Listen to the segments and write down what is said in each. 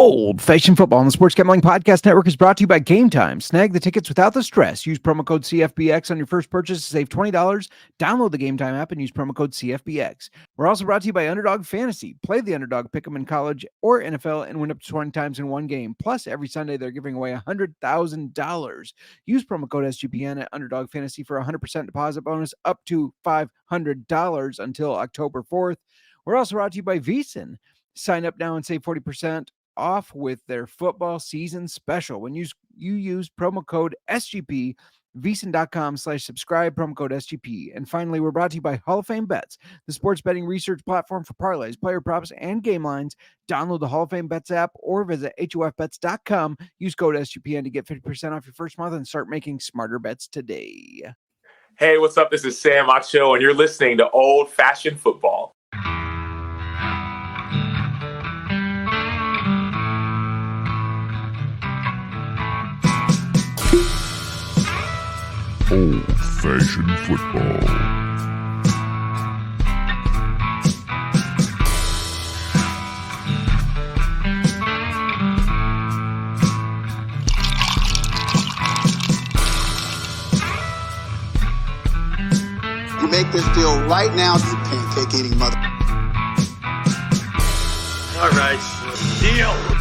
Old Fashioned Football on the Sports Gambling Podcast Network is brought to you by Game Time. Snag the tickets without the stress. Use promo code CFBX on your first purchase to save $20. Download the Game Time app and use promo code CFBX. We're also brought to you by Underdog Fantasy. Play the Underdog, pick 'em in college or NFL, and win up to 20 times in one game. Plus, every Sunday, they're giving away $100,000. Use promo code SGPN at Underdog Fantasy for a 100% deposit bonus up to $500 until October 4th. We're also brought to you by VSiN. Sign up now and save 40% off with their football season special when you use promo code SGP, vsin.com/subscribe, promo code SGP. And finally, we're brought to you by Hall of Fame Bets, the sports betting research platform for parlays, player props, and game lines. Download the Hall of Fame Bets app or visit HOFBets.com. Use code SGPN to get 50% off your first month and start making smarter bets today. Hey, what's up? This is Sam Acho, and you're listening to Old Fashioned Football. Old-fashioned football. You make this deal right now, you pancake eating mother. All right, deal.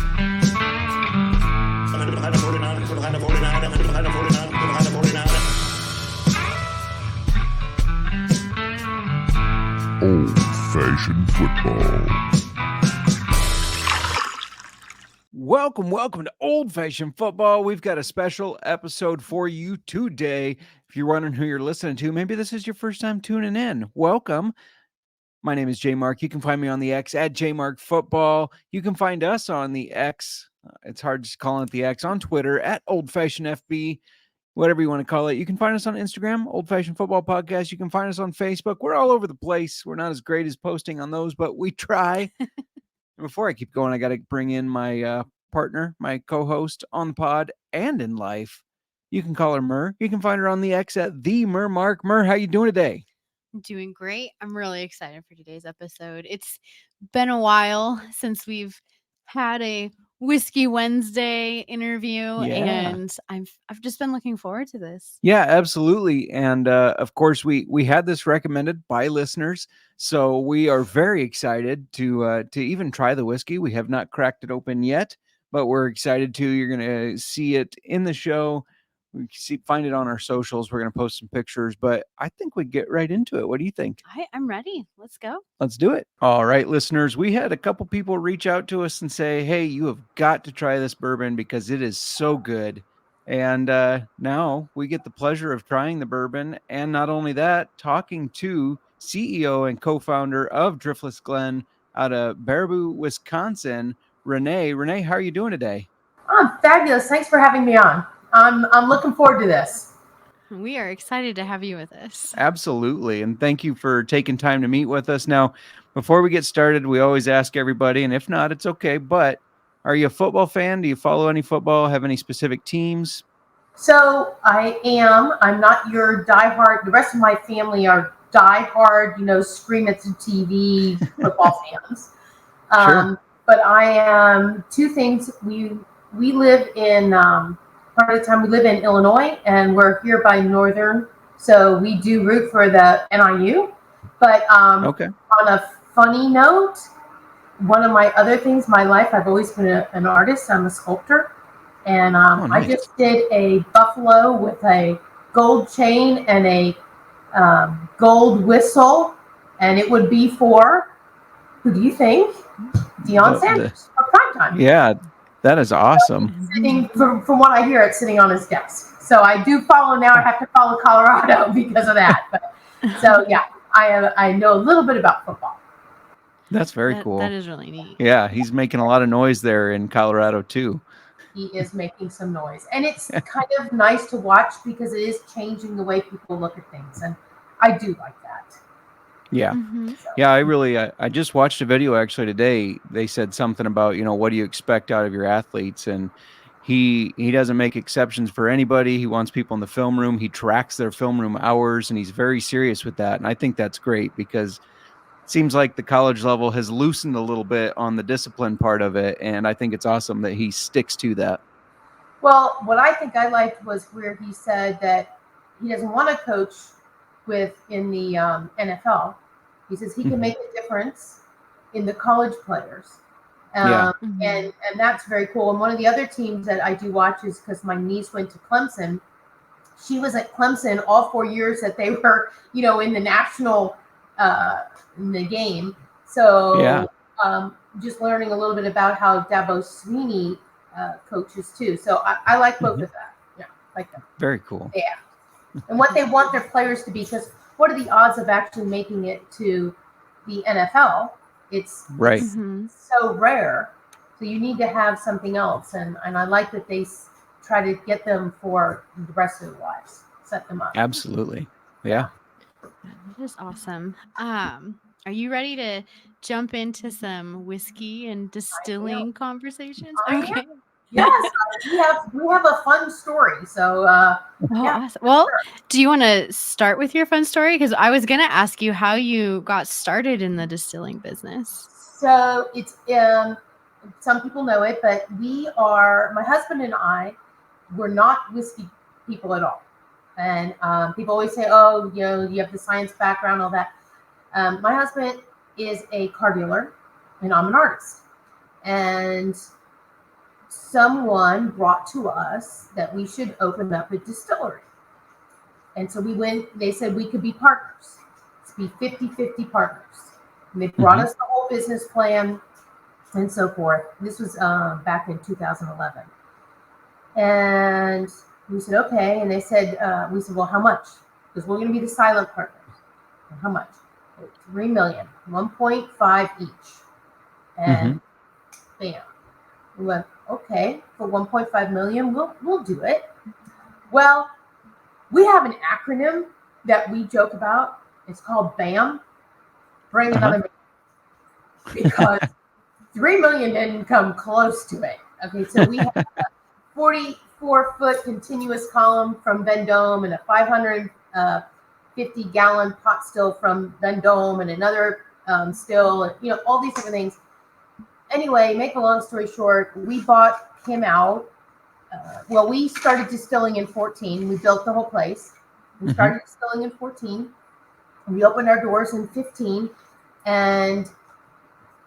Old-fashioned football. Welcome to Old Fashioned Football. We've got a special episode for you today. If you're wondering who you're listening to, maybe this is your first time tuning in. Welcome. My name is J Mark. You can find me on the X at JMarkFootball. You can find us on the X. It's hard just calling it the X, on Twitter at Old Fashioned FB. Whatever you want to call it. You can find us on Instagram, Old Fashioned Football Podcast. You can find us on Facebook. We're all over the place. We're not as great as posting on those, but we try. Before I keep going, I got to bring in my partner, my co-host on the pod and in life. You can call her Mur. You can find her on the X at the Mur Mark. Mur, how you doing today? Doing great. I'm really excited for today's episode. It's been a while since we've had a Whiskey Wednesday interview, and I've just been looking forward to this. Yeah, absolutely. And of course, we had this recommended by listeners, so we are very excited to even try the whiskey. We have not cracked it open yet, but we're excited to. You're going to see it in the show. We find it on our socials. We're going to post some pictures, but I think we get right into it. What do you think? I'm ready. Let's go. Let's do it. All right, listeners, we had a couple people reach out to us and say, hey, you have got to try this bourbon because it is so good. And now we get the pleasure of trying the bourbon. And not only that, talking to CEO and co-founder of Driftless Glen out of Baraboo, Wisconsin, Renee. Renee, how are you doing today? I'm fabulous. Thanks for having me on. I'm looking forward to this. We are excited to have you with us. Absolutely. And thank you for taking time to meet with us. Now, before we get started, we always ask everybody, and if not, it's okay, but are you a football fan? Do you follow any football? Have any specific teams? So I am. I'm not your diehard. The rest of my family are diehard, scream at the TV football fans. Sure. But I am two things. We live in... part of the time we live in Illinois, and we're here by Northern, so we do root for the NIU. But Okay. On a funny note, one of my other things, my life, I've always been an artist. I'm a sculptor, and nice. I just did a buffalo with a gold chain and a gold whistle, and it would be for, who do you think? Deion Sanders of primetime. Yeah. That is awesome. Sitting, from what I hear, it's sitting on his desk. So I do follow now. I have to follow Colorado because of that. But, so yeah, I know a little bit about football. That's very cool. That is really neat. Yeah, he's making a lot of noise there in Colorado too. He is making some noise, and it's kind of nice to watch because it is changing the way people look at things, and I do like that. Yeah. Mm-hmm. Yeah, I just watched a video actually today. They said something about, what do you expect out of your athletes? And he doesn't make exceptions for anybody. He wants people in the film room. He tracks their film room hours, and he's very serious with that. And I think that's great because seems like the college level has loosened a little bit on the discipline part of it, and I think it's awesome that he sticks to that. Well, what I think I liked was where he said that he doesn't want to coach in the NFL. He says he can make a difference in the college players. And that's very cool. And one of the other teams that I do watch is because my niece went to Clemson. She was at Clemson all 4 years that they were, in the national in the game. So just learning a little bit about how Dabo Sweeney coaches too. So I like both of that. Yeah, like that. Very cool. Yeah. And what they want their players to be, because what are the odds of actually making it to the NFL? It's so rare. So you need to have something else. And I like that they try to get them for the rest of their lives, set them up. Absolutely. Yeah. That is awesome. Are you ready to jump into some whiskey and distilling conversations? Okay. Yes, we have a fun story. So awesome. Well, do you want to start with your fun story? Because I was going to ask you how you got started in the distilling business. So it's some people know it, but my husband and I were not whiskey people at all. And people always say, oh, you have the science background, all that. My husband is a car dealer, and I'm an artist. And someone brought to us that we should open up a distillery. And so we went, they said we could be partners. Let's be 50-50 partners. And they brought us the whole business plan and so forth. This was back in 2011. And we said, okay. And they said, we said, well, how much? Because we're going to be the silent partners. And how much? $3 million, 1.5 each. And bam. We went, okay, for 1.5 million, we'll do it. Well, we have an acronym that we joke about. It's called BAM. Bring another million. Because 3 million didn't come close to it. Okay, so we have a 44-foot continuous column from Vendome and a 550-gallon pot still from Vendome and another still, and all these different things. Anyway, make a long story short, we bought him out. We started distilling in 14. We built the whole place. We started distilling in 14. We opened our doors in 15. And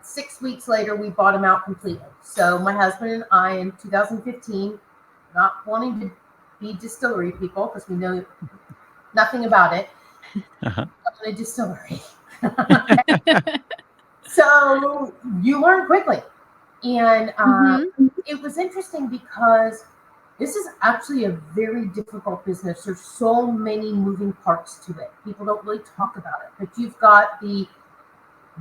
6 weeks later, we bought him out completely. So my husband and I, in 2015, not wanting to be distillery people because we know nothing about it, opened a distillery. So you learn quickly. And it was interesting because this is actually a very difficult business. There's so many moving parts to it. People don't really talk about it. But you've got the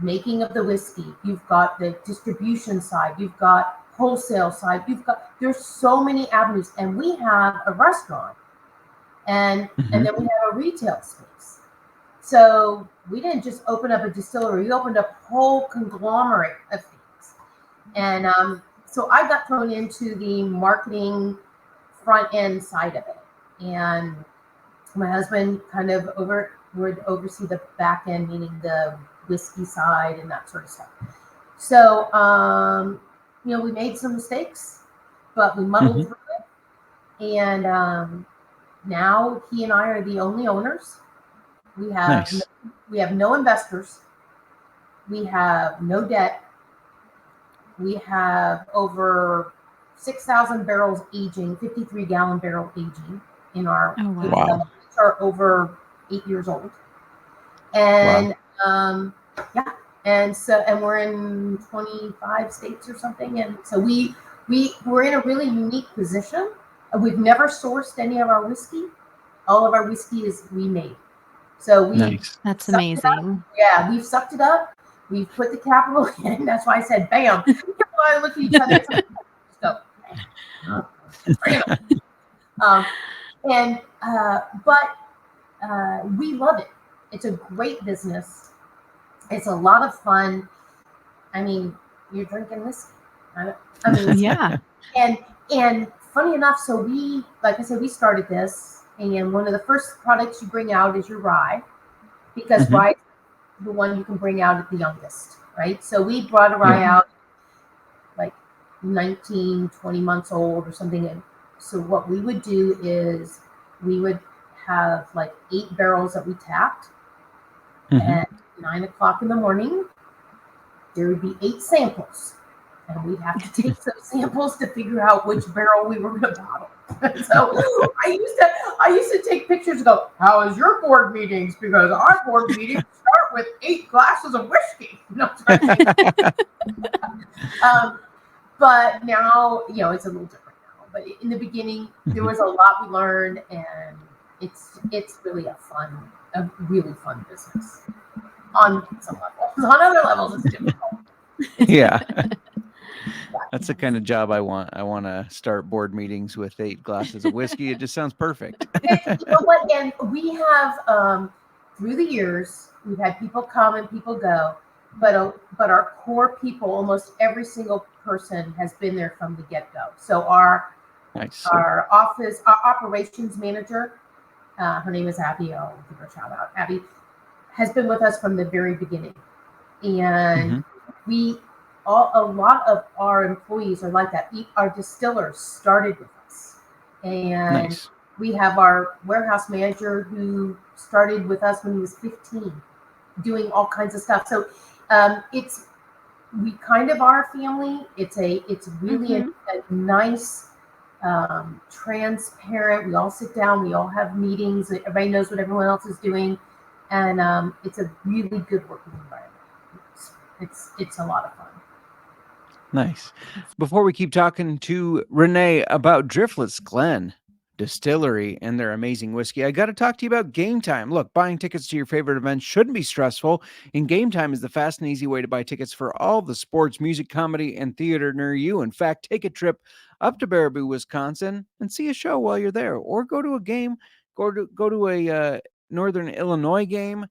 making of the whiskey. You've got the distribution side. You've got wholesale side. There's so many avenues. And we have a restaurant. And then we have a retail space. So we didn't just open up a distillery. We opened up a whole conglomerate of things. And so I got thrown into the marketing front end side of it. And my husband kind of would oversee the back end, meaning the whiskey side and that sort of stuff. So, we made some mistakes, but we muddled through it. And now he and I are the only owners. We have no investors. We have no debt. We have over 6,000 barrels aging, 53-gallon barrel aging in our which are over 8 years old. And and we're in 25 states or something. And so we're in a really unique position. We've never sourced any of our whiskey. All of our whiskey is remade. So that's amazing. Yeah, we've sucked it up. We've put the capital in. That's why I said, bam. People look at each other. Just go. We love it. It's a great business. It's a lot of fun. I mean, you're drinking whiskey. Yeah. And funny enough, so we started this, and one of the first products you bring out is your rye, because rye the one you can bring out at the youngest, right? So we brought a rye out like 19, 20 months old or something. And so what we would do is we would have like 8 barrels that we tapped. At 9 o'clock in the morning, there would be 8 samples. And we'd have to take those samples to figure out which barrel we were going to bottle. So I used to take pictures and go, "How is your board meetings?" Because our board meetings start with 8 glasses of whiskey. No, but now, it's a little different now. But in the beginning, there was a lot we learned, and it's really a really fun business. On some levels, on other levels, it's difficult. Yeah. That's the kind of job I want. I want to start board meetings with 8 glasses of whiskey. It just sounds perfect. You know what? And we have, through the years, we've had people come and people go, but our core people, almost every single person has been there from the get-go. So our operations manager, her name is Abby. I'll give her a shout out. Abby has been with us from the very beginning, and a lot of our employees are like that. Our distillers started with us, and we have our warehouse manager who started with us when he was 15, doing all kinds of stuff. So we kind of are a family. It's really a nice, transparent. We all sit down. We all have meetings. Everybody knows what everyone else is doing, and it's a really good working environment. It's a lot of fun. Nice. Before we keep talking to Renee about Driftless Glen Distillery and their amazing whiskey, I got to talk to you about Game Time. Look, buying tickets to your favorite events shouldn't be stressful, and Game Time is the fast and easy way to buy tickets for all the sports, music, comedy, and theater near you. In fact, take a trip up to Baraboo, Wisconsin, and see a show while you're there, or go to a game, go to a Northern Illinois game,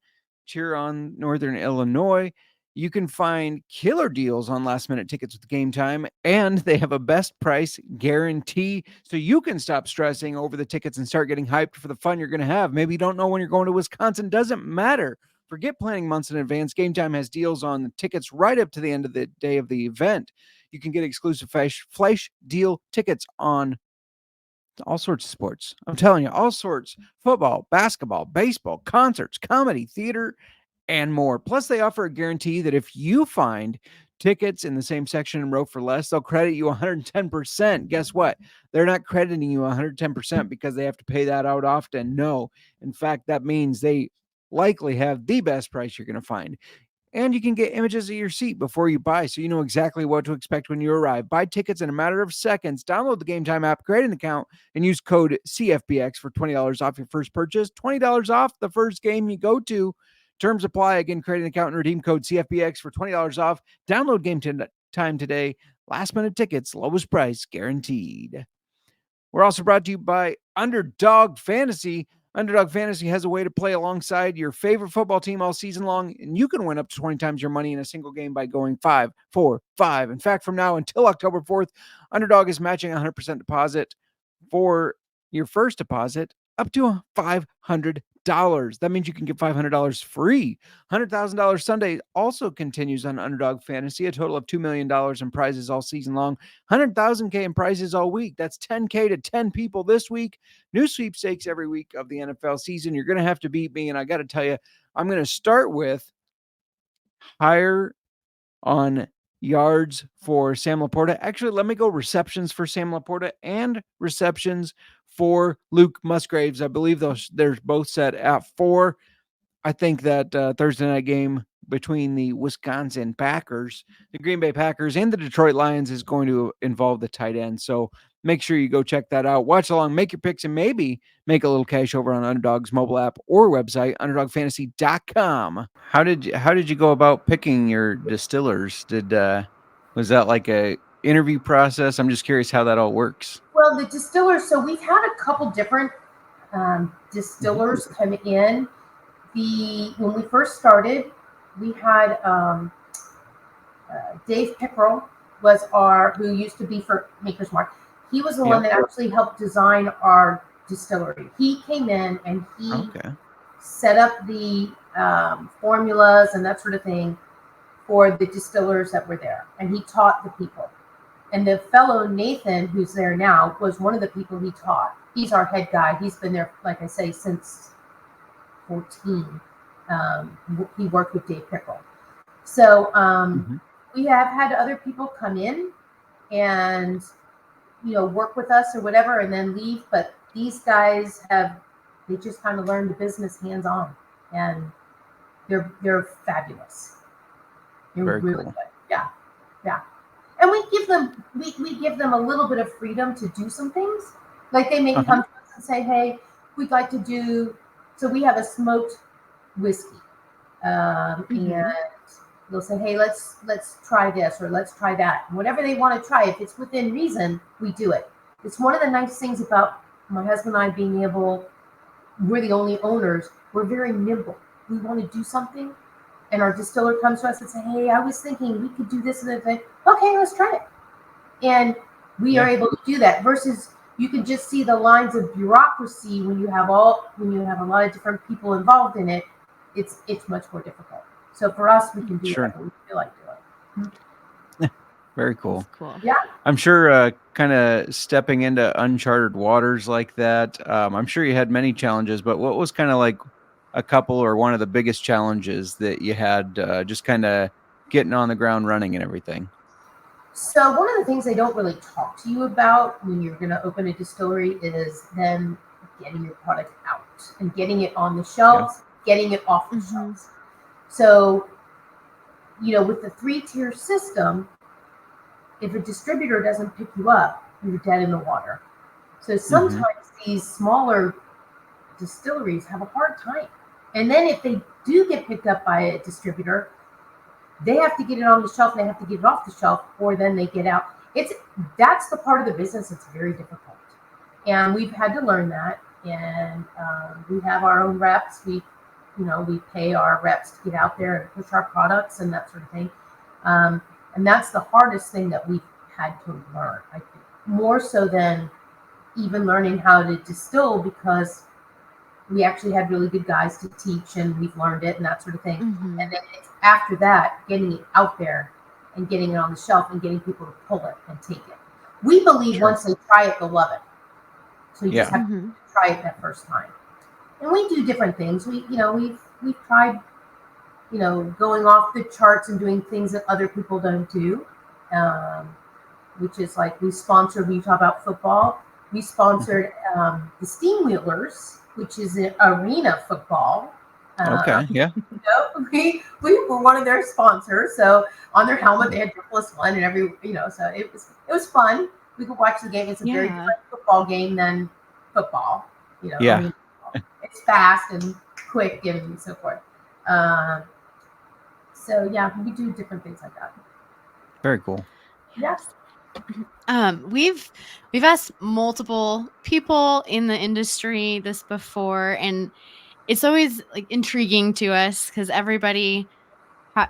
cheer on Northern Illinois. You can find killer deals on last-minute tickets with Game Time, and they have a best price guarantee, so you can stop stressing over the tickets and start getting hyped for the fun you're going to have. Maybe you don't know when you're going to Wisconsin. Doesn't matter. Forget planning months in advance. Game Time has deals on the tickets right up to the end of the day of the event. You can get exclusive flash deal tickets on all sorts of sports. I'm telling you, all sorts. Football, basketball, baseball, concerts, comedy, theater, and more. Plus, they offer a guarantee that if you find tickets in the same section and row for less, they'll credit you 110%. Guess what? They're not crediting you 110% because they have to pay that out often. No. In fact, that means they likely have the best price you're going to find. And you can get images of your seat before you buy, so you know exactly what to expect when you arrive. Buy tickets in a matter of seconds. Download the Game Time app, create an account, and use code CFBX for $20 off your first purchase. $20 off the first game you go to. Terms apply. Again, create an account and redeem code CFBX for $20 off. Download Game Time today. Last minute tickets, lowest price guaranteed. We're also brought to you by Underdog Fantasy. Underdog Fantasy has a way to play alongside your favorite football team all season long, and you can win up to 20 times your money in a single game by going 5, 4, 5. In fact, from now until October 4th, Underdog is matching 100% deposit for your first deposit up to $500. That means you can get $500 free. $100,000 Sunday also continues on Underdog Fantasy, a total of $2 million in prizes all season long, $100,000 in prizes all week. That's $10K to 10 people this week. New sweepstakes every week of the NFL season. You're going to have to beat me, and I got to tell you, I'm going to start with higher on yards for Sam Laporta. Actually, let me go receptions for Sam Laporta and receptions for Luke Musgraves. I believe they're both set at 4. I think that Thursday night game between the Wisconsin Packers, the Green Bay Packers, and the Detroit Lions is going to involve the tight end. So make sure you go check that out. Watch along, make your picks, and maybe make a little cash over on Underdog's mobile app or website, underdogfantasy.com. How did you go about picking your distillers? Was that like a interview process? I'm just curious how that all works. Well, the distillers, so we've had a couple different distillers come in. When we first started, we had Dave Pickerell who used to be for Maker's Mark. He was the one that actually helped design our distillery. He came in and he set up the formulas and that sort of thing for the distillers that were there. And he taught the people. And the fellow Nathan, who's there now, was one of the people he taught. He's our head guy. He's been there, like I say, since 14. He worked with Dave Pickerell. So we have had other people come in and, work with us or whatever and then leave. But these guys they just kind of learned the business hands-on. And they're fabulous. They're Very really cool. good. Yeah. Yeah. And we give them a little bit of freedom to do some things. Like they may come to us and say, hey, we'd like to do, so we have a smoked whiskey. And they'll say, hey, let's try this or let's try that. And whatever they want to try, if it's within reason, we do it. It's one of the nice things about my husband and I being able, we're the only owners, we're very nimble. We want to do something. And our distiller comes to us and says, hey, I was thinking we could do this and that thing. Okay, let's try it. And we are able to do that versus you can just see the lines of bureaucracy when you have a lot of different people involved in it. It's much more difficult. So for us, we can do whatever we feel like doing. Very cool. That's cool. Yeah. I'm sure kind of stepping into uncharted waters like that, I'm sure you had many challenges, but what was kind of like a couple or one of the biggest challenges that you had just kind of getting on the ground running and everything? So one of the things they don't really talk to you about when you're going to open a distillery is then getting your product out and getting it on the shelves, getting it off the shelves. So, with the 3-tier system, if a distributor doesn't pick you up, you're dead in the water. So sometimes these smaller distilleries have a hard time. And then if they do get picked up by a distributor, they have to get it on the shelf and they have to get it off the shelf, or then they get out. That's the part of the business that's very difficult. And we've had to learn that. And we have our own reps. We pay our reps to get out there and push our products and that sort of thing. And that's the hardest thing that we've had to learn, I think, more so than even learning how to distill, because we actually had really good guys to teach and we've learned it and that sort of thing. And then it's after that, getting it out there and getting it on the shelf and getting people to pull it and take it. We believe once they try it, they'll love it. So you just have to try it that first time. And we do different things. We've tried, going off the charts and doing things that other people don't do, which is like we talk about football. We sponsored the Steam Wheelers, which is an arena football. We were one of their sponsors. So on their helmet, they had Driftless Glen and so it was fun. We could watch the game. It's a very different football game than football, I mean, it's fast and quick and so forth. So we do different things like that. Very cool. Yes. We've asked multiple people in the industry this before, and it's always like intriguing to us because everybody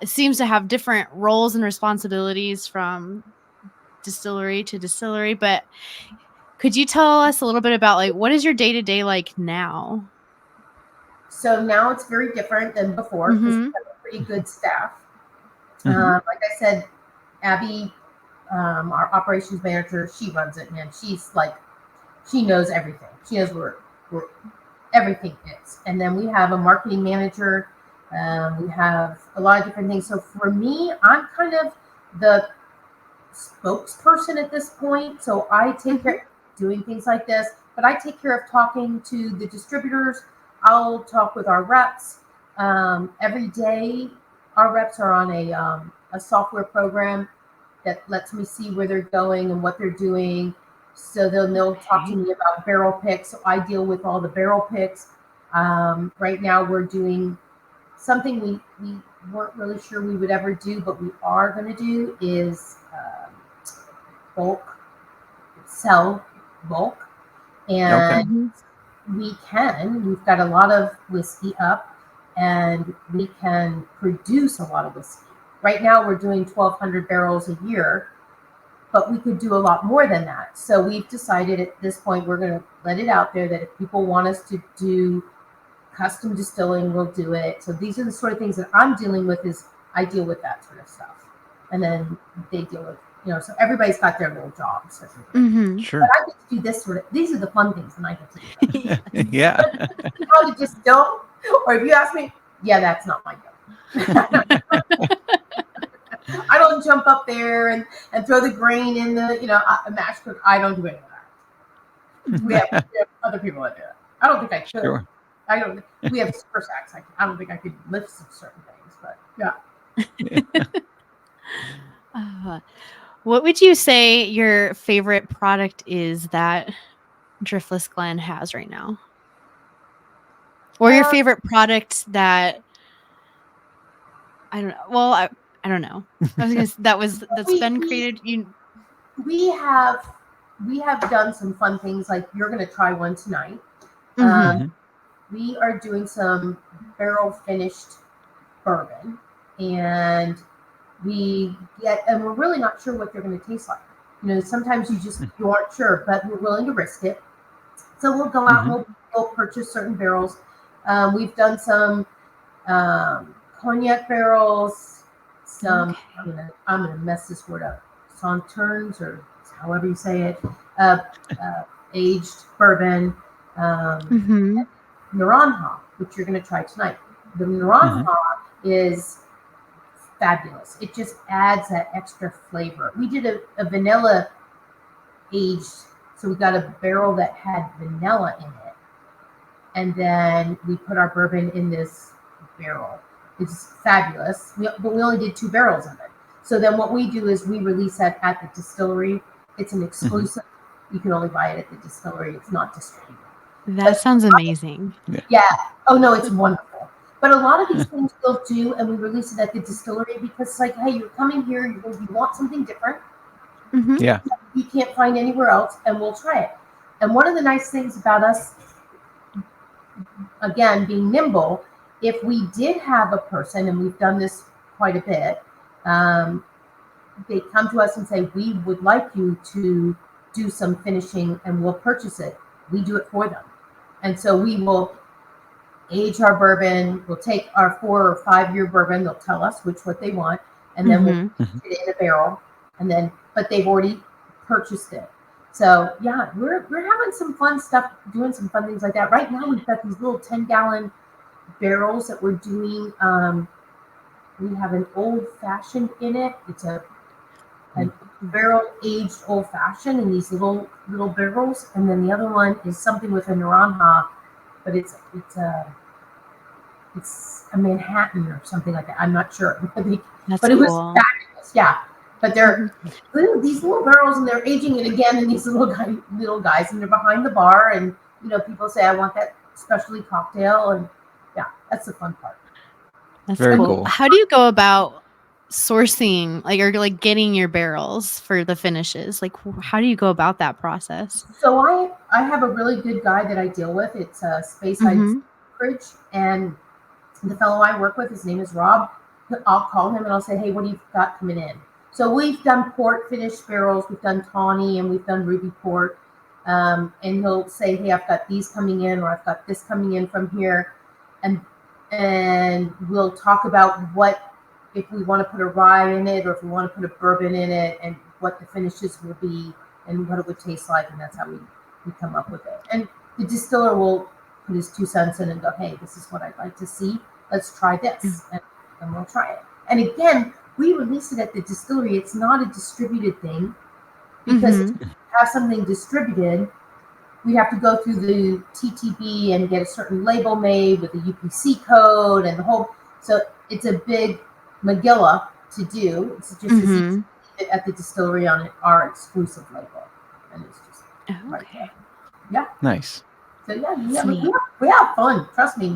seems to have different roles and responsibilities from distillery to distillery. But could you tell us a little bit about like what is your day-to-day like now? So now it's very different than before because we have a pretty good staff. Like I said, Abby, our operations manager, she runs it, man. She knows everything. She knows where everything is. And then we have a marketing manager. We have a lot of different things. So for me, I'm kind of the spokesperson at this point. So I take care of doing things like this, but I take care of talking to the distributors. I'll talk with our reps. Every day, our reps are on a software program that lets me see where they're going and what they're doing. So they'll talk to me about barrel picks. So I deal with all the barrel picks. Right now we're doing something we weren't really sure we would ever do, but we are going to do is sell bulk. And we've got a lot of whiskey up and we can produce a lot of whiskey. Right now we're doing 1,200 barrels a year, but we could do a lot more than that. So we've decided at this point, we're going to let it out there that if people want us to do custom distilling will do it. So these are the sort of things that I'm dealing with. Is I deal with that sort of stuff, and then they deal with, so everybody's got their little jobs. Sure. But I get to do this sort of. These are the fun things, and I get to do them. Yeah. How to distill, or if you ask me, yeah, that's not my job. I don't jump up there and throw the grain in the a mash cook. I don't do any of that. We have other people that do it. I don't think I could. Sure. I don't. We have super sacks. I don't think I could lift some certain things, but yeah. What would you say your favorite product is that Driftless Glen has right now? Or your favorite product that I don't know. Well, I don't know. I was gonna say that's been created. We have done some fun things, like you're gonna try one tonight. We are doing some barrel finished bourbon, and we're really not sure what they're going to taste like. Sometimes you aren't sure, but we're willing to risk it. So we'll go out and we'll purchase certain barrels. We've done some cognac barrels, some I'm gonna mess this word up. Sauternes, or however you say it, aged bourbon, Naranja, which you're going to try tonight. The Naranja is fabulous. It just adds that extra flavor. We did a vanilla aged, so we got a barrel that had vanilla in it, and then we put our bourbon in this barrel. It's fabulous. But we only did 2 barrels of it. So then what we do is we release that at the distillery. It's an exclusive. You can only buy it at the distillery. It's not distributed. That sounds amazing. Yeah. Oh, no, it's wonderful. But a lot of these things we'll do, and we release it at the distillery because it's like, hey, you're coming here, you want something different. Yeah. You can't find anywhere else, and we'll try it. And one of the nice things about us, again, being nimble, if we did have a person, and we've done this quite a bit, they come to us and say, we would like you to do some finishing, and we'll purchase it. We do it for them. And so we will age our bourbon. We'll take our 4 or 5 year bourbon. They'll tell us what they want, and then we'll put it in a barrel. But they've already purchased it. So yeah, we're having some fun stuff, doing some fun things like that. Right now we've got these little 10-gallon barrels that we're doing. We have an old fashioned in it. It's a barrel aged old fashioned in these little barrels, and then the other one is something with a Naranja, but it's a Manhattan or something like that. I'm not sure, but it was fabulous. Yeah, but they're these little barrels, and they're aging it again in these little guys, and they're behind the bar, and people say, I want that specialty cocktail, and yeah, that's the fun part. That's very cool. How do you go about sourcing, or getting your barrels for the finishes? How do you go about that process? So I have a really good guy that I deal with. It's a Speyside Bridge, and the fellow I work with, his name is Rob. I'll call him and I'll say, hey, what do you got coming in? So we've done port finished barrels, we've done tawny, and we've done ruby port. And he'll say, hey, I've got these coming in, or I've got this coming in from here, and we'll talk about if we want to put a rye in it, or if we want to put a bourbon in it, and what the finishes will be and what it would taste like, and that's how we come up with it. And the distiller will put his 2 cents in and go, hey, this is what I'd like to see. Let's try this, and we'll try it. And again, we release it at the distillery. It's not a distributed thing, because to have something distributed, we have to go through the TTB and get a certain label made with a UPC code and the whole. So it's a big Megillah to do. It's just as easy at the distillery on our exclusive label, and it's just right there. Yeah, nice. So yeah, we have fun. Trust me,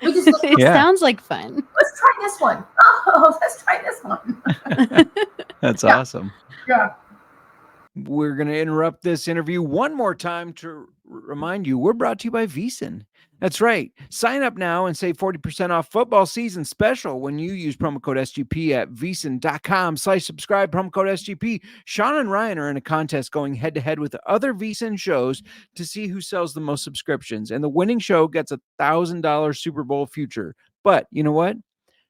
we just. It sounds like fun. Let's try this one. Oh, let's try this one. That's awesome. Yeah. We're going to interrupt this interview one more time to remind you we're brought to you by VEASAN. That's right. Sign up now and save 40% off football season special when you use promo code SGP at VEASAN.com/subscribe, promo code SGP. Sean and Ryan are in a contest going head-to-head with other VEASAN shows to see who sells the most subscriptions, and the winning show gets a $1,000 Super Bowl future. But you know what?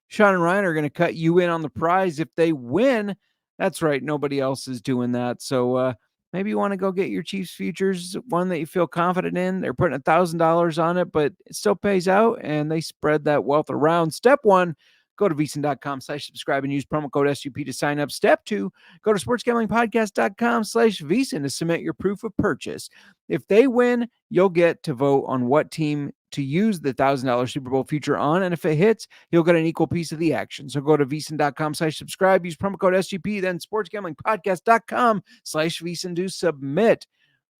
Sean and Ryan are going to cut you in on the prize if they win. That's right. Nobody else is doing that. So maybe you want to go get your Chiefs futures, one that you feel confident in. They're putting $1,000 on it, but it still pays out, and they spread that wealth around. Step one, go to VEASAN.com/subscribe and use promo code SGP to sign up. Step two, go to sportsgamblingpodcast.com/VEASAN to submit your proof of purchase. If they win, you'll get to vote on what team to use the $1,000 Super Bowl future on. And if it hits, you'll get an equal piece of the action. So go to VEASAN.com/subscribe, use promo code SGP, then sportsgamblingpodcast.com/VEASAN to submit.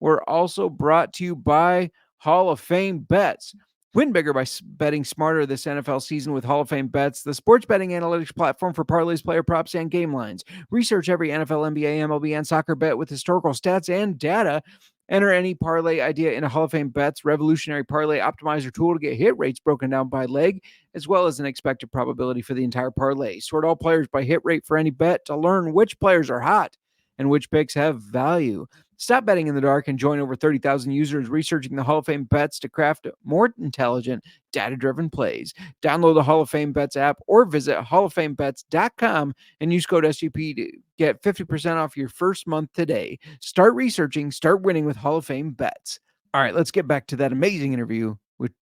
We're also brought to you by Hall of Fame Bets. Win bigger by betting smarter this NFL season with Hall of Fame Bets, the sports betting analytics platform for parlays, player props, and game lines. Research every NFL, NBA, MLB, and soccer bet with historical stats and data. Enter any parlay idea in a Hall of Fame Bets revolutionary parlay optimizer tool to get hit rates broken down by leg, as well as an expected probability for the entire parlay. Sort all players by hit rate for any bet to learn which players are hot and which picks have value. Stop betting in the dark and join over 30,000 users researching the Hall of Fame Bets to craft more intelligent, data-driven plays. Download the Hall of Fame Bets app or visit halloffamebets.com and use code SGP to get 50% off your first month today. Start researching, start winning with Hall of Fame Bets. All right, let's get back to that amazing interview with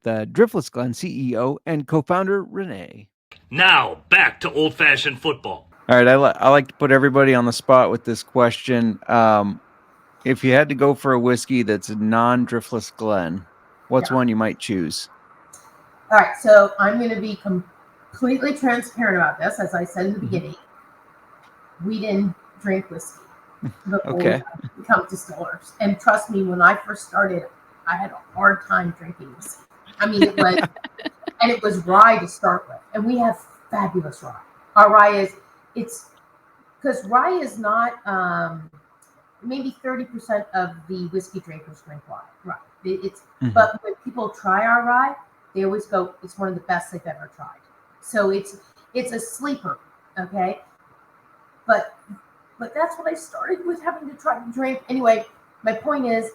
Driftless Glen CEO and co-founder Renee. Now, back to old-fashioned football. All right, I like to put everybody on the spot with this question. If you had to go for a whiskey that's a non-Driftless Glen, what's one you might choose? All right, so I'm going to be completely transparent about this. As I said in the beginning, we didn't drink whiskey before we become distillers. And trust me, when I first started, I had a hard time drinking whiskey. I mean, it was, and it was rye to start with. And we have fabulous rye. Our rye is, because rye is not, maybe 30% of the whiskey drinkers drink rye. But when people try our rye, they always go, it's one of the best they've ever tried. So it's a sleeper, okay? But that's what I started with, having to try to drink. Anyway, my point is,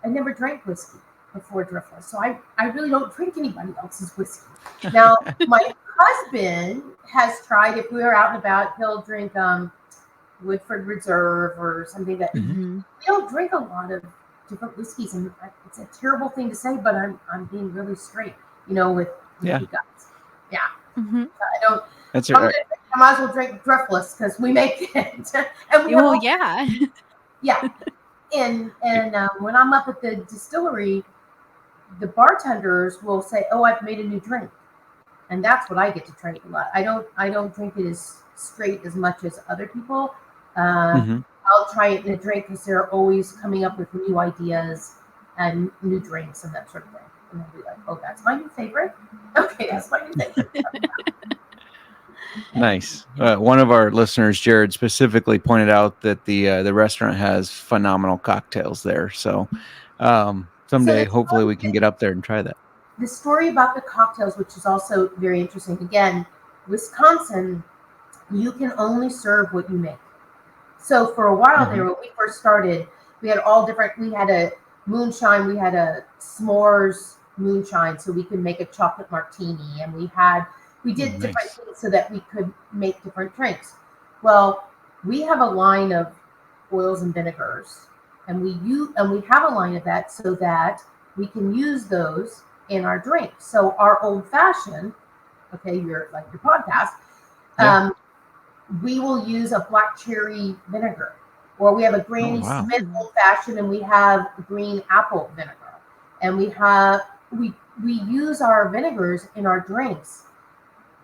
I never drank whiskey before Driftless, so I really don't drink anybody else's whiskey. Now, my husband has tried, if we were out and about, he'll drink Woodford Reserve or something that we don't drink a lot of different whiskeys, and it's a terrible thing to say, but I'm being really straight, with you guys. Yeah. I don't. That's right. I might as well drink Driftless because we make it. And yeah. And when I'm up at the distillery, the bartenders will say, "Oh, I've made a new drink," and that's what I get to drink a lot. I don't drink it as straight as much as other people. I'll try it in a drink because they're always coming up with new ideas and new drinks and that sort of thing. And I'll be like, "Oh, that's my new favorite. Okay, that's my new favorite." Nice. One of our listeners, Jared, specifically pointed out that the restaurant has phenomenal cocktails there. So someday, hopefully, we can get up there and try that. The story about the cocktails, which is also very interesting. Again, Wisconsin, you can only serve what you make. So for a while there, when we first started, we had all different. We had a moonshine, we had a s'mores moonshine, so we could make a chocolate martini, and we did different things so that we could make different drinks. Well, we have a line of oils and vinegars, and we have a line of that so that we can use those in our drinks. So our old fashioned, your podcast, we will use a black cherry vinegar, or we have a Granny Smith old fashioned, and we have green apple vinegar, and we use our vinegars in our drinks,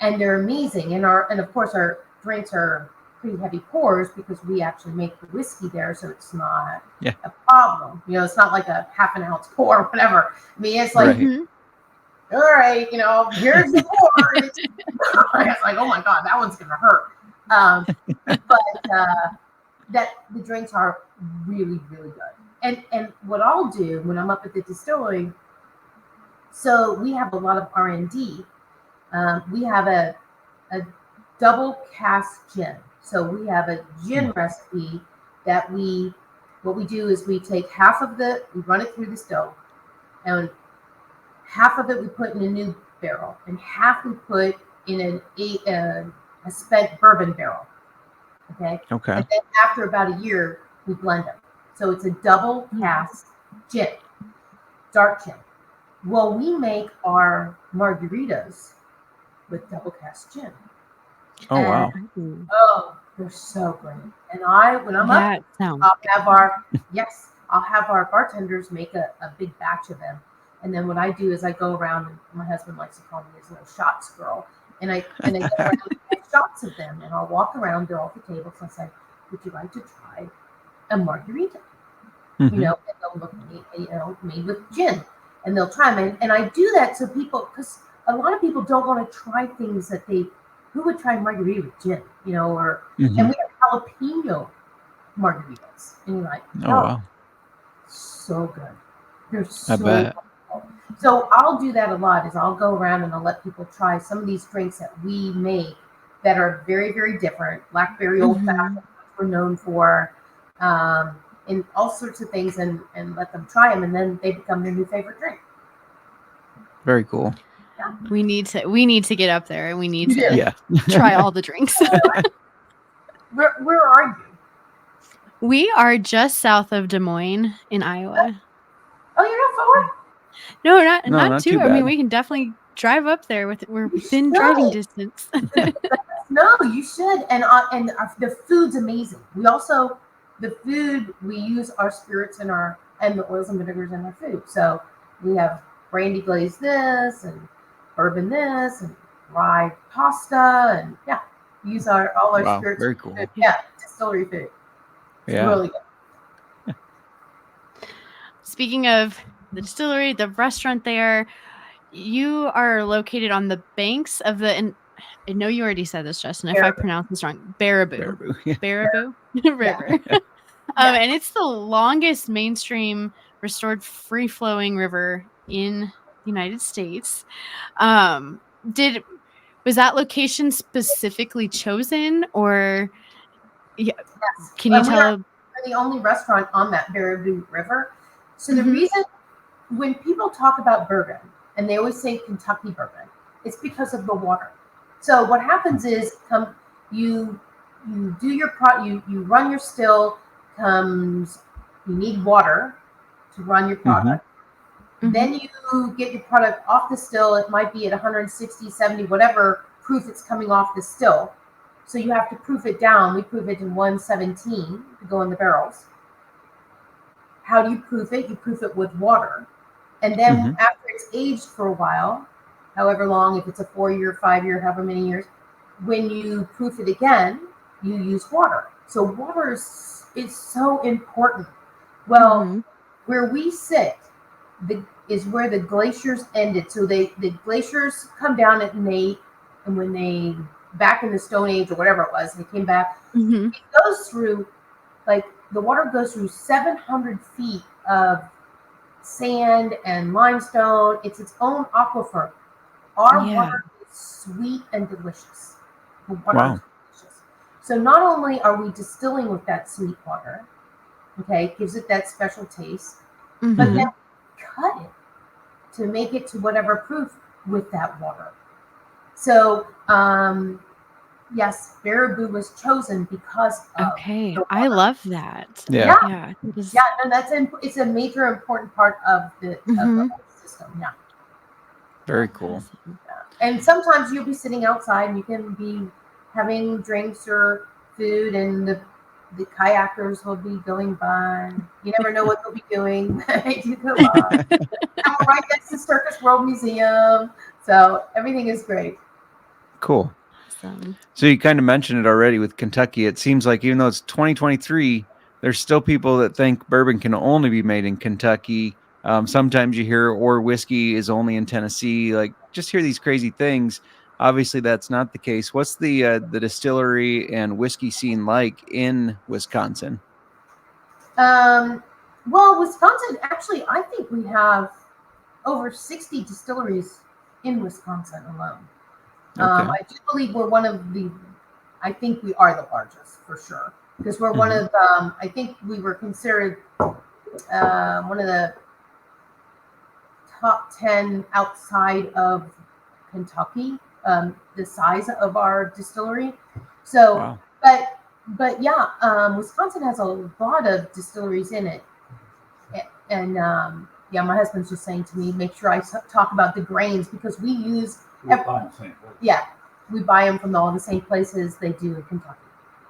and they're amazing. And of course our drinks are pretty heavy pours because we actually make the whiskey there, so it's not a problem. It's not like a half an ounce pour or whatever. I mean, it's like, all right, here's the pour. It's like, oh my God, that one's gonna hurt. that the drinks are really, really good. And what I'll do when I'm up at the distillery, so we have a lot of R&D. We have a double cask gin. So we have a gin recipe that what we do is we take we run it through the stove, and half of it we put in a new barrel, and half we put in a spent bourbon barrel. Okay. And then after about a year, we blend them. So it's a double cask gin, dark gin. Well, we make our margaritas with double cask gin. Oh, wow. Oh, they're so great. And when I'm up, I'll have our bartenders make a big batch of them. And then what I do is I go around, and my husband likes to call me his little shots girl. And I go around and make shots of them, and I'll walk around, they're off the table. So I say, would you like to try a margarita? Mm-hmm. You know, and they'll look at me, you know, made with gin. And they'll try them. And I do that so people, because a lot of people don't want to try things that who would try margarita with gin, you know, or, and we have jalapeno margaritas. And you're like, oh wow. So good. They're so I bet. wonderful. So I'll do that a lot, is I'll go around and I'll let people try some of these drinks that we make that are very, very different. Blackberry old fashioned, which we're known for, and all sorts of things, and let them try them, and then they become their new favorite drink. Very cool. Yeah. We need to get up there, and we need to Yeah. try all the drinks. Where are you? We are just south of Des Moines in Iowa. Oh, you're not far? No, No, not too. I bad. mean, we can definitely drive up there. We're within driving distance. No, you should. And the food's amazing. The food, we use our spirits and the oils and vinegars in our food. So we have brandy glazed this, and bourbon this, and rye pasta, and use all our spirits. Very cool. Food. Yeah, distillery food. It's really good. Speaking of the distillery, the restaurant there, you are located on the banks of and I know you already said this, Justin, if I pronounce this wrong, Baraboo River. And it's the longest mainstream restored free-flowing river in the United States. Was that location specifically chosen, or can you tell? We're the only restaurant on that Baraboo River. So the reason when people talk about bourbon and they always say Kentucky bourbon, it's because of the water. So what happens is, you do your you run your still, you need water to run your product. Then you get your product off the still. It might be at 160, 70, whatever proof it's coming off the still. So you have to proof it down. We proof it in 117 to go in the barrels. How do you proof it? You proof it with water. And then after it's aged for a while, however long, if it's a 4-year, 5-year, however many years, when you proof it again, you use water. So water is so important. Well, where we sit is where the glaciers ended. So the glaciers come down and when they, back in the Stone Age or whatever it was, they came back, it goes through, the water goes through 700 feet of sand and limestone. It's its own aquifer. Our water is sweet and delicious. The water is delicious. So not only are we distilling with that sweet water, okay, gives it that special taste, but then we cut it to make it to whatever proof with that water. So, yes, Baraboo was chosen because of the water. I love that. Yeah. It's a major important part of the whole system. Yeah. Very cool. Yeah. And sometimes you'll be sitting outside and you can be having drinks or food, and the kayakers will be going by. You never know what they'll be doing. You go by. And we're right next to Circus World Museum, so everything is great. Cool. So you kind of mentioned it already with Kentucky. It seems like even though it's 2023, there's still people that think bourbon can only be made in Kentucky. Sometimes you hear, or whiskey is only in Tennessee. Like, just hear these crazy things. obviously that's not the case. What's the distillery and whiskey scene like in Wisconsin? Well, Wisconsin, actually, I think we have over 60 distilleries in Wisconsin alone. I do believe we're I think we are the largest for sure, because we're one of, I think we were considered one of the top 10 outside of Kentucky, the size of our distillery. So, wow. but yeah, Wisconsin has a lot of distilleries in it. And yeah, my husband's just saying to me, make sure I talk about the grains, because we use, we buy them from all the same places they do in Kentucky.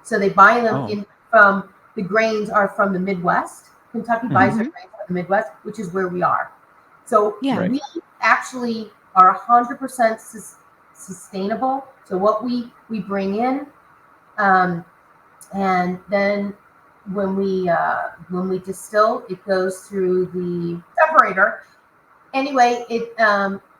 So they buy them from, the grains are from the Midwest. Kentucky buys their grains from the Midwest, which is where we are. So we actually are 100% sustainable. So what we bring in, and then when we distill, it goes through the separator. Anyway,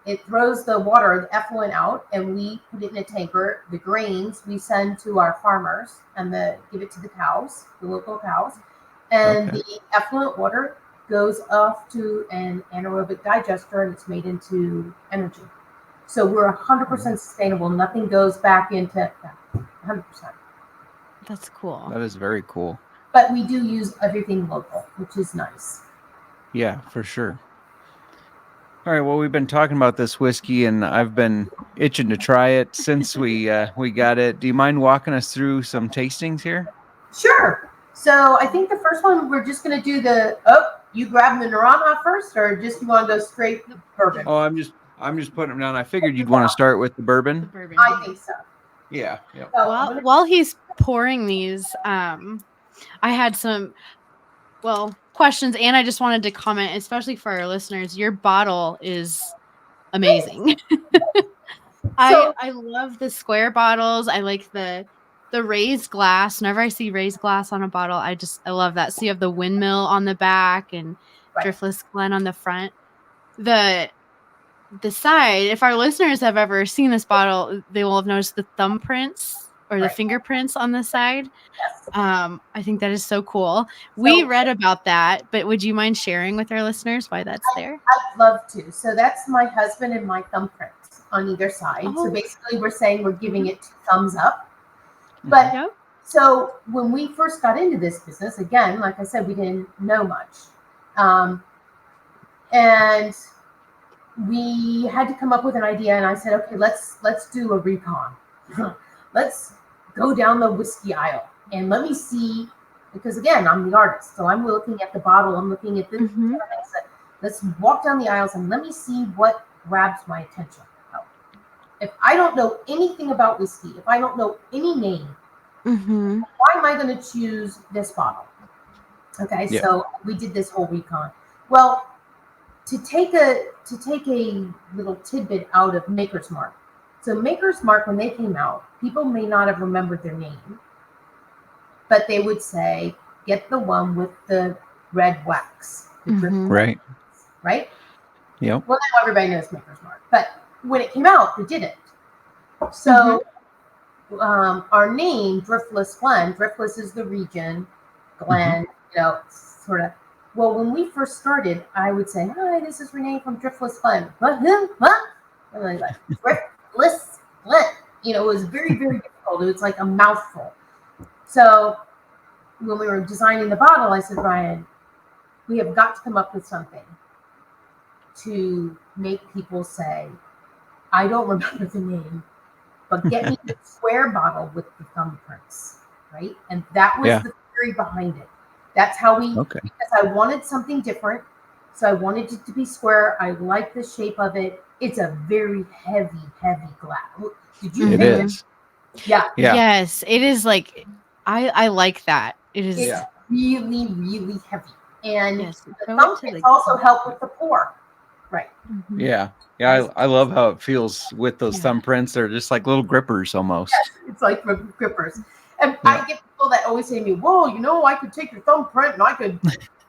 it throws the water, the effluent out, and we put it in a tanker. The grains we send to our farmers and give it to the cows, the local cows, and the effluent water goes off to an anaerobic digester, and it's made into energy. So we're 100% sustainable. Nothing goes back into 100%. That's cool. That is very cool. But we do use everything local, which is nice. Yeah, for sure. All right. Well, we've been talking about this whiskey, and I've been itching to try it since we got it. Do you mind walking us through some tastings here? Sure. So I think the first one, we're just going to do you grab the Naranja first, or just you want to go straight bourbon? Oh, I'm just putting them down. I figured you'd want to start with the bourbon. I think so. Yeah. Yep. So while he's pouring these, I had some questions, and I just wanted to comment, especially for our listeners. Your bottle is amazing. I love the square bottles. I like the raised glass. Whenever I see raised glass on a bottle, I love that. So you have the windmill on the back and Driftless Glen on the front. The side, if our listeners have ever seen this bottle, they will have noticed the thumbprints or the fingerprints on the side. I think that is so cool. We read about that, but would you mind sharing with our listeners why that's there? I'd love to. So that's my husband and my thumbprints on either side. So basically we're saying we're giving it 2 thumbs up. But so when we first got into this business, again, like I said, we didn't know much. And we had to come up with an idea, and I said, okay, let's do a recon. Let's go down the whiskey aisle and let me see, because again, I'm the artist, so I'm looking at the bottle, I'm looking at this. Let's walk down the aisles and let me see what grabs my attention. If I don't know anything about whiskey, if I don't know any name, why am I going to choose this bottle? Okay, so we did this whole recon. Well, to take a little tidbit out of Maker's Mark. So Maker's Mark, when they came out, people may not have remembered their name, but they would say, get the one with the red wax. Right? Yep. Well, now everybody knows Maker's Mark. But when it came out, they didn't. So our name, Driftless Glen, Driftless is the region, Glen, sort of. Well, when we first started, I would say, hi, this is Renee from Driftless Glen. What? And I was like, Driftless Glen. It was very, very difficult. It was like a mouthful. So when we were designing the bottle, I said, Brian, we have got to come up with something to make people say, I don't remember the name, but get me the square bottle with the thumbprints, right? And that was the theory behind it. That's how because I wanted something different. So I wanted it to be square. I like the shape of it. It's a very heavy, heavy glass. Did you think it is? Yeah. Yes, it is like, I like that. It's really, really heavy. And the thumbprints also help with the pour. Right. Yeah. I love how it feels with those thumbprints. They're just like little grippers almost. Yes, it's like grippers. And I get people that always say to me, whoa, I could take your thumbprint and I could,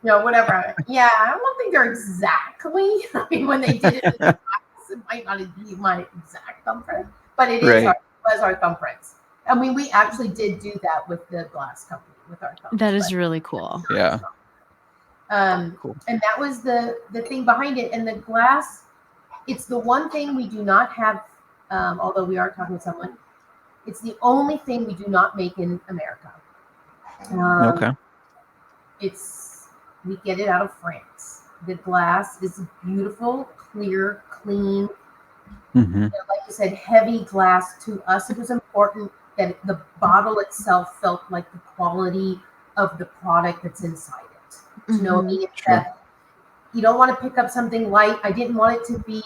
whatever. Yeah, I don't think they're exactly. I mean, when they did it, it might not be my exact thumbprint. but it is Right. was our thumbprints. I mean, we actually did do that with the glass company with our thumbs. That is really cool. Yeah. Cool. And that was the thing behind it. And the glass, it's the one thing we do not have, although we are talking to someone, it's the only thing we do not make in America. Okay. We get it out of France. The glass is beautiful, clear, clean. Mm-hmm. Like you said, heavy glass. To us, it was important that the bottle itself felt like the quality of the product that's inside it. You know what I mean? It's that you don't want to pick up something light. I didn't want it to be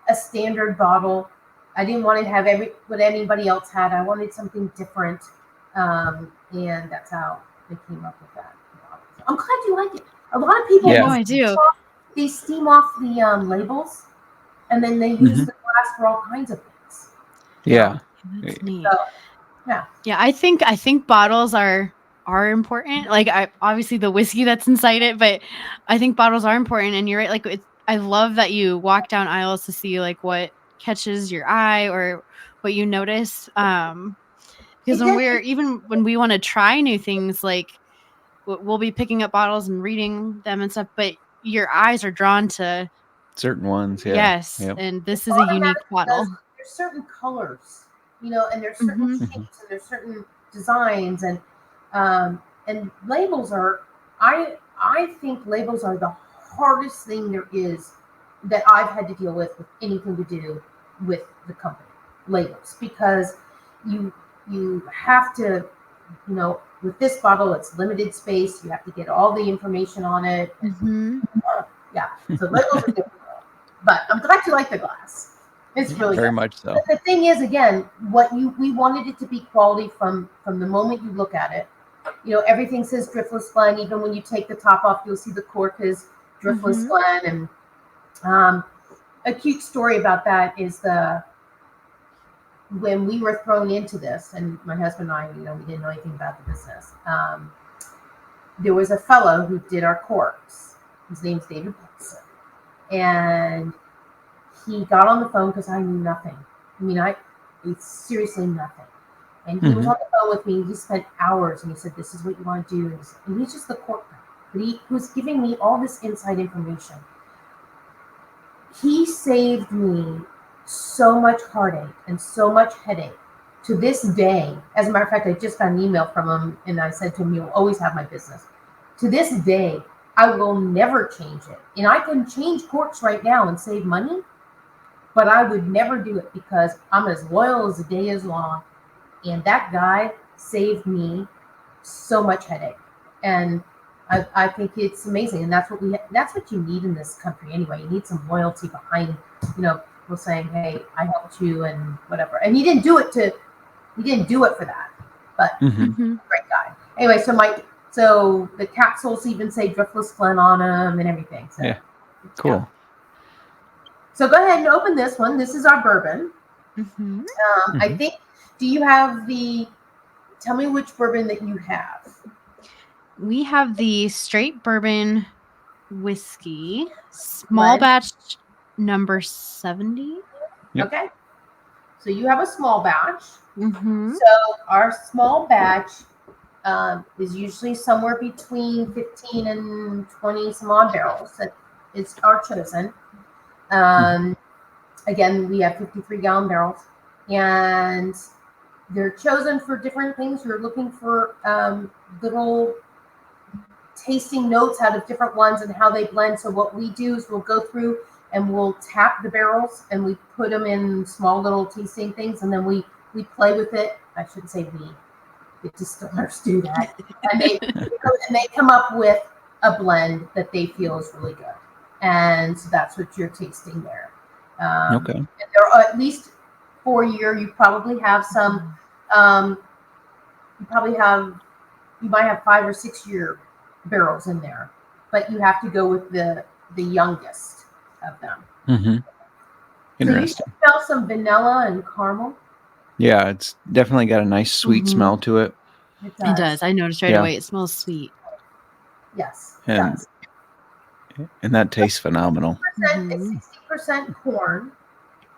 a standard bottle. I didn't want to have what anybody else had. I wanted something different, and that's how they came up with that. I'm glad you like it. A lot of people, I do. They steam off the labels, and then they use the glass for all kinds of things. Yeah. That's neat. So, yeah. I think bottles are important. Like obviously the whiskey that's inside it, but I think bottles are important. And you're right. Like I love that you walk down aisles to see like what catches your eye or what you notice. Because when we want to try new things, like we'll be picking up bottles and reading them and stuff, but your eyes are drawn to certain ones. Yeah. Yes. Yep. And this is a unique bottle. There's certain colors, and there's certain shapes and there's certain designs and labels are, I think labels are the hardest thing there is that I've had to deal with anything to do with the company, labels, because you have to, with this bottle, it's limited space. You have to get all the information on it. Yeah, so labels are difficult. But I'm glad you like the glass. It's really very good. much so. But the thing is, again, we wanted it to be quality from the moment you look at it. Everything says Driftless Glen. Even when you take the top off, you'll see the cork is Driftless Glen. And a cute story about that is when we were thrown into this, and my husband and I, we didn't know anything about the business. There was a fellow who did our corks. His name's Dave Pickerell. And he got on the phone because I knew nothing. I mean, it's seriously nothing. And he was on the phone with me. He spent hours, and he said, "This is what you want to do." And he's just the cork guy. But he was giving me all this inside information. He saved me so much heartache and so much headache. To this day, as a matter of fact, I just got an email from him, and I said to him, "You'll always have my business." To this day, I will never change it. And I can change corks right now and save money, but I would never do it because I'm as loyal as the day is long. And that guy saved me so much headache. And I think it's amazing. And that's what you need in this country anyway. You need some loyalty behind, people saying, "Hey, I helped you," and whatever. And he didn't do it for that, but great guy. Anyway, so the capsules even say Driftless Glen on them and everything. So, yeah, cool. Yeah. So go ahead and open this one. This is our bourbon. I think. Do you have tell me which bourbon that you have. We have the straight bourbon whiskey, small batch number 70. Yep. Okay. So you have a small batch. Mm-hmm. So our small batch is usually somewhere between 15 and 20 some odd barrels that are chosen. Again, we have 53-gallon barrels, and they're chosen for different things. You're looking for little tasting notes out of different ones and how they blend. So what we do is we'll go through and we'll tap the barrels and we put them in small little tasting things, and then we play with it. I shouldn't say we. The distillers do that, and they come up with a blend that they feel is really good, and so that's what you're tasting there. Okay. And there are at least 4 year. You probably have some. You might have 5 or 6 year barrels in there, but you have to go with the youngest of them. Interesting. So you smell some vanilla and caramel. Yeah, it's definitely got a nice sweet smell to it. It does. I noticed right away. It smells sweet. Yes. And that tastes phenomenal. It's 60% corn,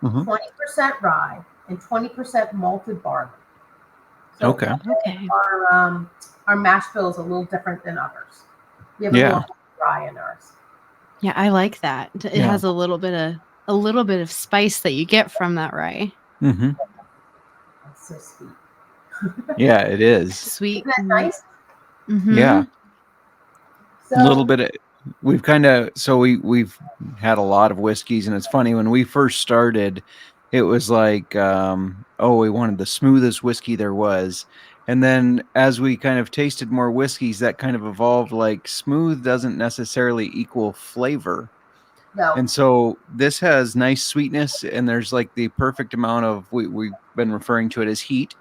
20% rye, and 20% malted barley. So Okay. Okay. our mash bill is a little different than others. We have a Yeah. little rye in ours. Yeah, I like that. It Yeah. has a little bit of spice that you get from that rye. Mm-hmm. That's so sweet. Yeah, it is. Sweet. Isn't that nice? Mm-hmm. Yeah. So A little bit of, we've had a lot of whiskeys, and it's funny, when we first started, it was like, we wanted the smoothest whiskey there was. And then as we kind of tasted more whiskeys, that kind of evolved, like smooth doesn't necessarily equal flavor. no. And so this has nice sweetness, and there's like the perfect amount of, we've been referring to it as heat.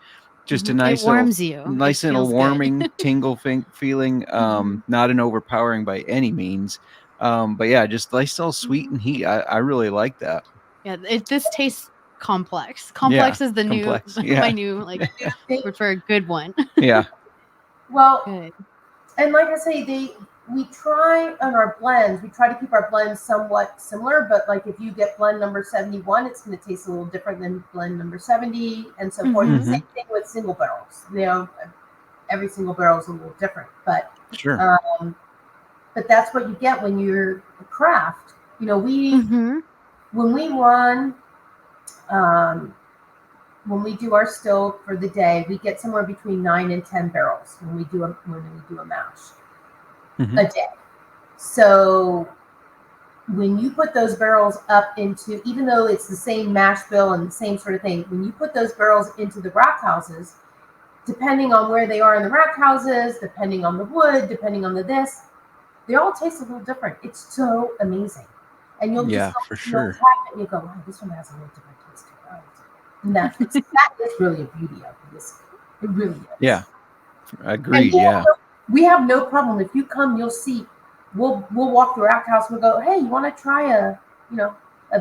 Just a Mhm. nice It warms little, you. It nice little feels good. warming tingle feeling. Mhm. Not an overpowering by any means. But yeah, just nice little sweet and heat. I really like that. Yeah, this tastes complex. Yeah, Complex is the complex. new Yeah. my new word for a good one. Yeah. Well, Good. and like I say, we try on our blends. We try to keep our blends somewhat similar, but like if you get blend number 71, it's going to taste a little different than blend number 70, and so forth. Mhm. Same thing with single barrels. You know, every single barrel is a little different, but Sure. but that's what you get when you're a craft. You know, Mhm. when we run. When we do our still for the day, we get somewhere between 9 and 10 barrels when we do a mash Mhm. a day. So when you put those barrels up into, even though it's the same mash bill and the same sort of thing, when you put those barrels into the rack houses, depending on where they are in the rack houses, depending on the wood, depending on the this, they all taste a little different. It's so amazing. And you'll Yeah, just for you'll sure. tap it and you go, wow, this one has a little different taste to it. And that is really a beauty of this. It really is. Yeah. And Agreed. Yeah. we have no problem. If you come, you'll see. We'll walk through our house. We'll go, hey, you want to try a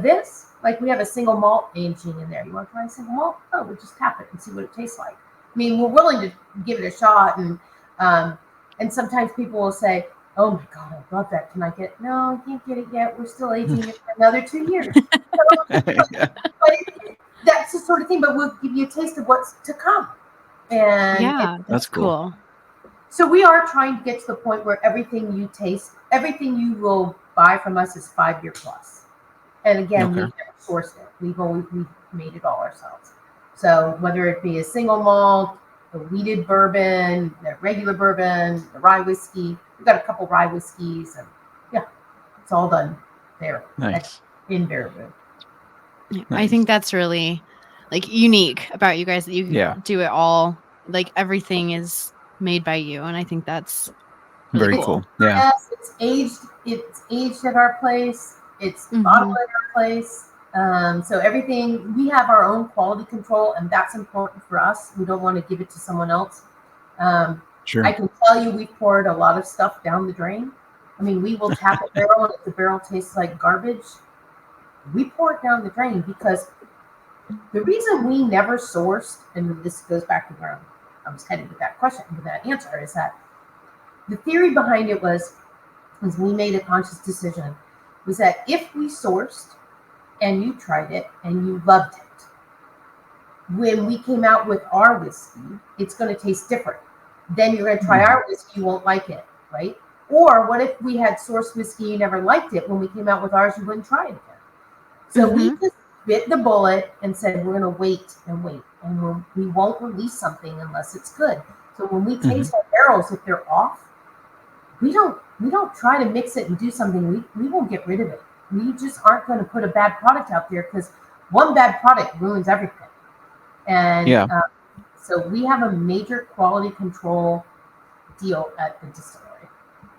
this? Like we have a single malt aging in there. You want to try a single malt? Oh, we'll just tap it and see what it tastes like. I mean, we're willing to give it a shot, and sometimes people will say, oh my God, I love that. Can I get it? No, I can't get it yet. We're still aging it for another 2 years. But that's the sort of thing, but we'll give you a taste of what's to come. And Yeah, That's cool. so we are trying to get to the point where everything you taste, everything you will buy from us is 5 year plus. And again, Okay. we've never sourced it. We've made it all ourselves. So whether it be a single malt, the wheated bourbon, the regular bourbon, the rye whiskey, we've got a couple rye whiskeys, and yeah, it's all done there. Nice. In Baraboo. Yeah, I Nice. think that's really like unique about you guys, that you Yeah. do it all. Like everything is made by you, and I think that's really Very cool. Yeah. Yes, it's aged. It's aged at our place. It's bottled at our place. So everything, we have our own quality control, and that's important for us. We don't want to give it to someone else. Sure. I can tell you, we poured a lot of stuff down the drain. I mean, we will tap a barrel, and if the barrel tastes like garbage, we pour it down the drain, because the reason we never sourced, and this goes back to where I was headed with that question, with that answer, is that the theory behind it was we made a conscious decision, was that if we sourced and you tried it and you loved it, when we came out with our whiskey, it's going to taste different. Then you're going to try our whiskey, you won't like it, right? Or what if we had sourced whiskey, you never liked it, when we came out with ours, you wouldn't try it again. So we just bit the bullet and said, we're going to wait, and we won't release something unless it's good. So when we taste our barrels, if they're off, we don't try to mix it and do something. We won't get rid of it. We just aren't going to put a bad product out there, because one bad product ruins everything. And so we have a major quality control deal at the distillery,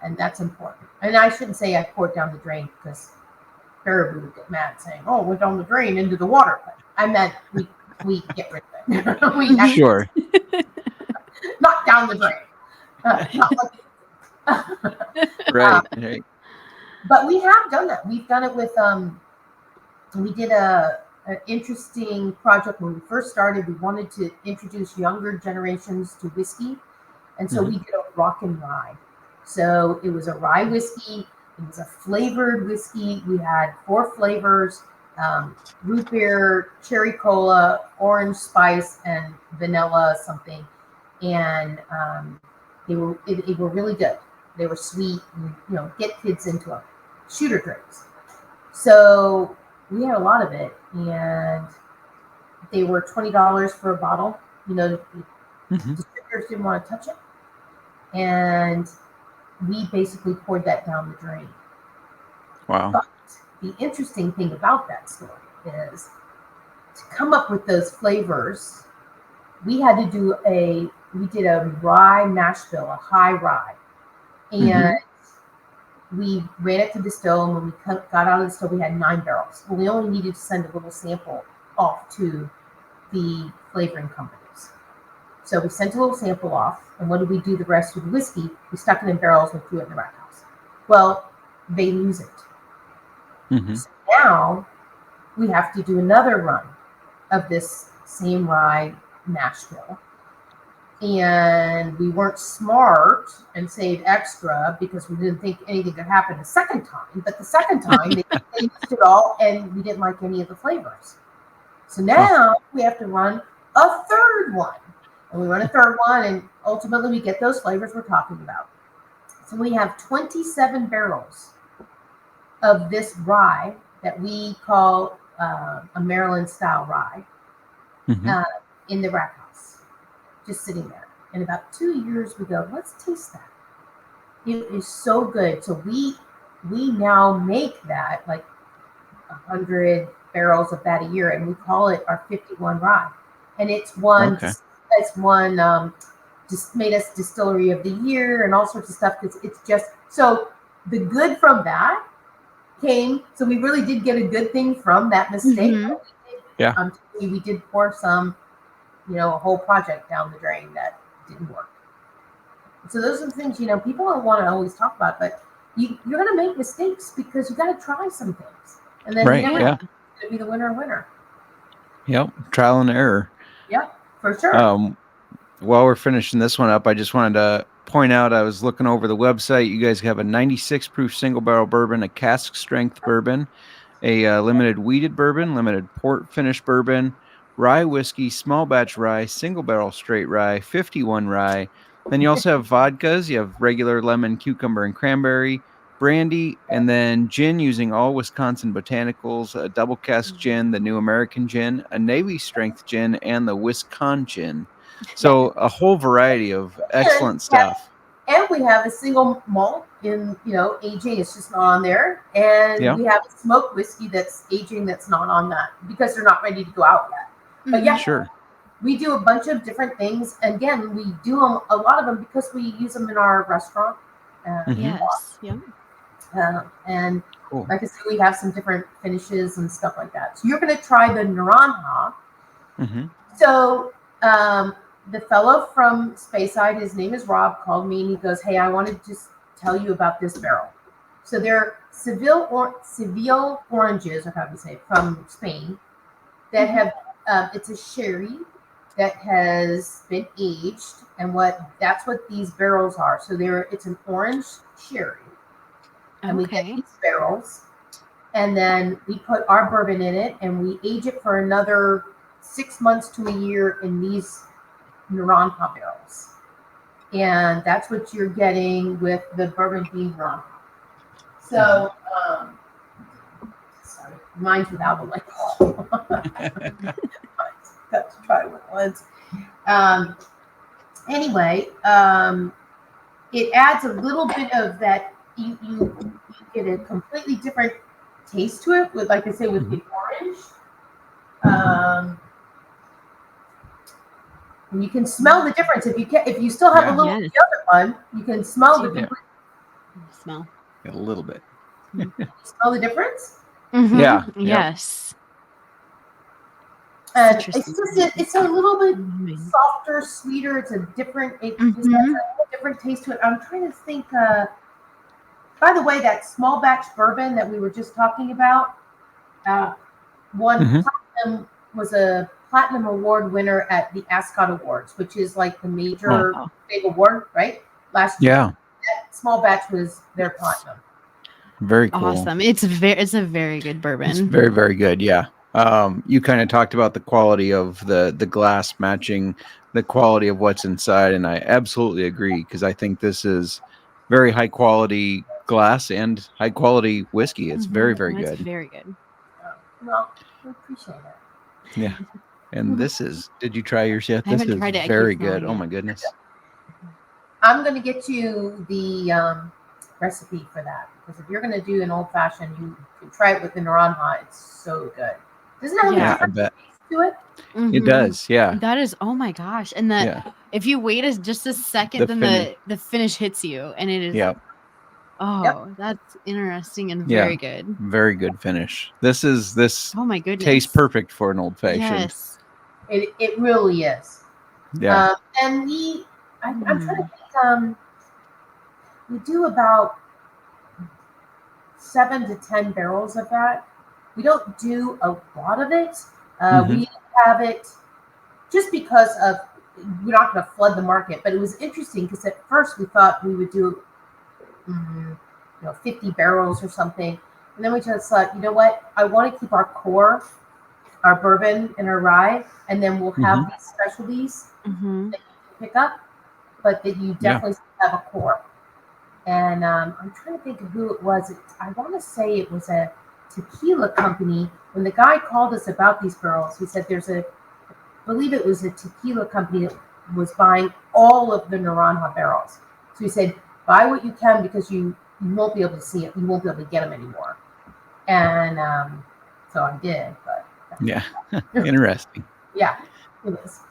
and that's important. And I shouldn't say I pour it down the drain, because Baraboo would get mad saying, "Oh, it went down the drain into the water." But I meant we get rid of it. We actually, Sure. not down the drain. Not like Right. But we have done that. We've done it with we did an interesting project when we first started. We wanted to introduce younger generations to whiskey, and so we did a rock and rye. So it was a rye whiskey. It was a flavored whiskey. We had 4 flavors. root beer, cherry cola, orange spice, and vanilla something. And they were really good. They were sweet, and, get kids into them. Shooter drinks. So we had a lot of it, and they were $20 for a bottle. Distributors didn't want to touch it, and we basically poured that down the drain. Wow. But the interesting thing about that story is to come up with those flavors, we had to do we did a rye mash bill, a high rye, and we ran it to distill, and when we got out of the distill, we had 9 barrels. Well, we only needed to send a little sample off to the flavoring companies. So we sent a little sample off, and what did we do the rest of the whiskey? We stuck it in barrels and threw it in the rack house. Well, they lose it. So now we have to do another run of this same rye mash bill. And we weren't smart and saved extra because we didn't think anything could happen the second time. But the second time, they used it all, and we didn't like any of the flavors. So now we have to run a third one. And we run a third one, and ultimately we get those flavors we're talking about. So we have 27 barrels of this rye that we call a Maryland-style rye in the rack house, just sitting there. And about 2 years we go, let's taste that. It is so good. So we now make that like 100 barrels of that a year, and we call it our 51 rye. And it's one just made us distillery of the year and all sorts of stuff. It's just so the good from that came. So we really did get a good thing from that mistake. Yeah. We did pour some, a whole project down the drain that didn't work. So those are the things, people don't want to always talk about, but you're going to make mistakes because you got to try some things. And then it's going to be the winner. Yep. Trial and error. Yep, for sure. While we're finishing this one up, I just wanted to point out, I was looking over the website. You guys have a 96 proof single barrel bourbon, a cask strength bourbon, a limited wheated bourbon, limited port finish bourbon, rye whiskey, small batch rye, single barrel straight rye, 51 rye. Then you also have vodkas. You have regular lemon, cucumber, and cranberry, brandy, and then gin using all Wisconsin botanicals, a double cask gin, the New American gin, a Navy strength gin, and the Wisconsin. So a whole variety of excellent stuff. And we have a single malt in, aging. It's just not on there. And we have a smoked whiskey that's aging that's not on that because they're not ready to go out yet. But sure. We do a bunch of different things. And again, we do them, a lot of them because we use them in our restaurant. Yes. Yeah. And cool. Like I said, we have some different finishes and stuff like that. So you're going to try the Naranja. So the fellow from Speyside, his name is Rob, called me and he goes, hey, I want to just tell you about this barrel. So they're Seville oranges, or how do you say it, from Spain that have, it's a sherry that has been aged, and that's what these barrels are. So it's an orange sherry. And we get these barrels, and then we put our bourbon in it, and we age it for another 6 months to a year in these Naranja barrels. And that's what you're getting with the bourbon being Naranja. So, sorry, mine's without a light bulb. Got to try it once. Anyway, it adds a little bit of that. You get a completely different taste to it with, like I say, with the orange. And you can smell the difference. If you still have a little of the other one, you can smell the difference. Smell a little bit. Smell the difference? Yeah. Yes. And it's a little bit softer, sweeter. It's a different, it has a different taste to it. I'm trying to think. By the way, that small batch bourbon that we were just talking about, platinum was a platinum award winner at the Ascot Awards, which is like the major big award, right? Last year. Yeah. That small batch was their platinum. Very cool. Awesome. It's a very good bourbon. It's very, very good. Yeah. You kind of talked about the quality of the glass matching the quality of what's inside, and I absolutely agree, because I think this is very high quality glass and high quality whiskey. It's very, very It's good. very good. Well, I appreciate it. Yeah. And this is, did you try yours yet? I This haven't is tried it. I keep very good. smelling Oh it. my goodness. I'm going to get you the recipe for that, because if you're going to do an old fashioned, you can try it with the Naranja. It's so good. Doesn't it have Yeah, a I bet. taste to it? It does. Yeah. That is, oh my gosh. And if you wait just a second, then the finish hits you, and it is. Yeah. That's interesting and Yeah. very good. Very good finish. This Oh my goodness. tastes perfect for an old fashioned. Yes. It really is. Yeah. And I'm trying to think, we do about 7 to 10 barrels of that. We don't do a lot of it. We have it just because of, we're not going to flood the market, but it was interesting because at first we thought we would do 50 barrels or something, and then we just thought, you know what, I want to keep our core, our bourbon and our rye, and then we'll have these specialties that you can pick up, but that you definitely have a core. And I'm trying to think of who it was. I want to say it was a tequila company. When the guy called us about these barrels, he said I believe it was a tequila company that was buying all of the Naranja barrels. So he said, buy what you can, because you won't be able to see it. You won't be able to get them anymore. And so I did. But Yeah. Interesting. yeah, it is.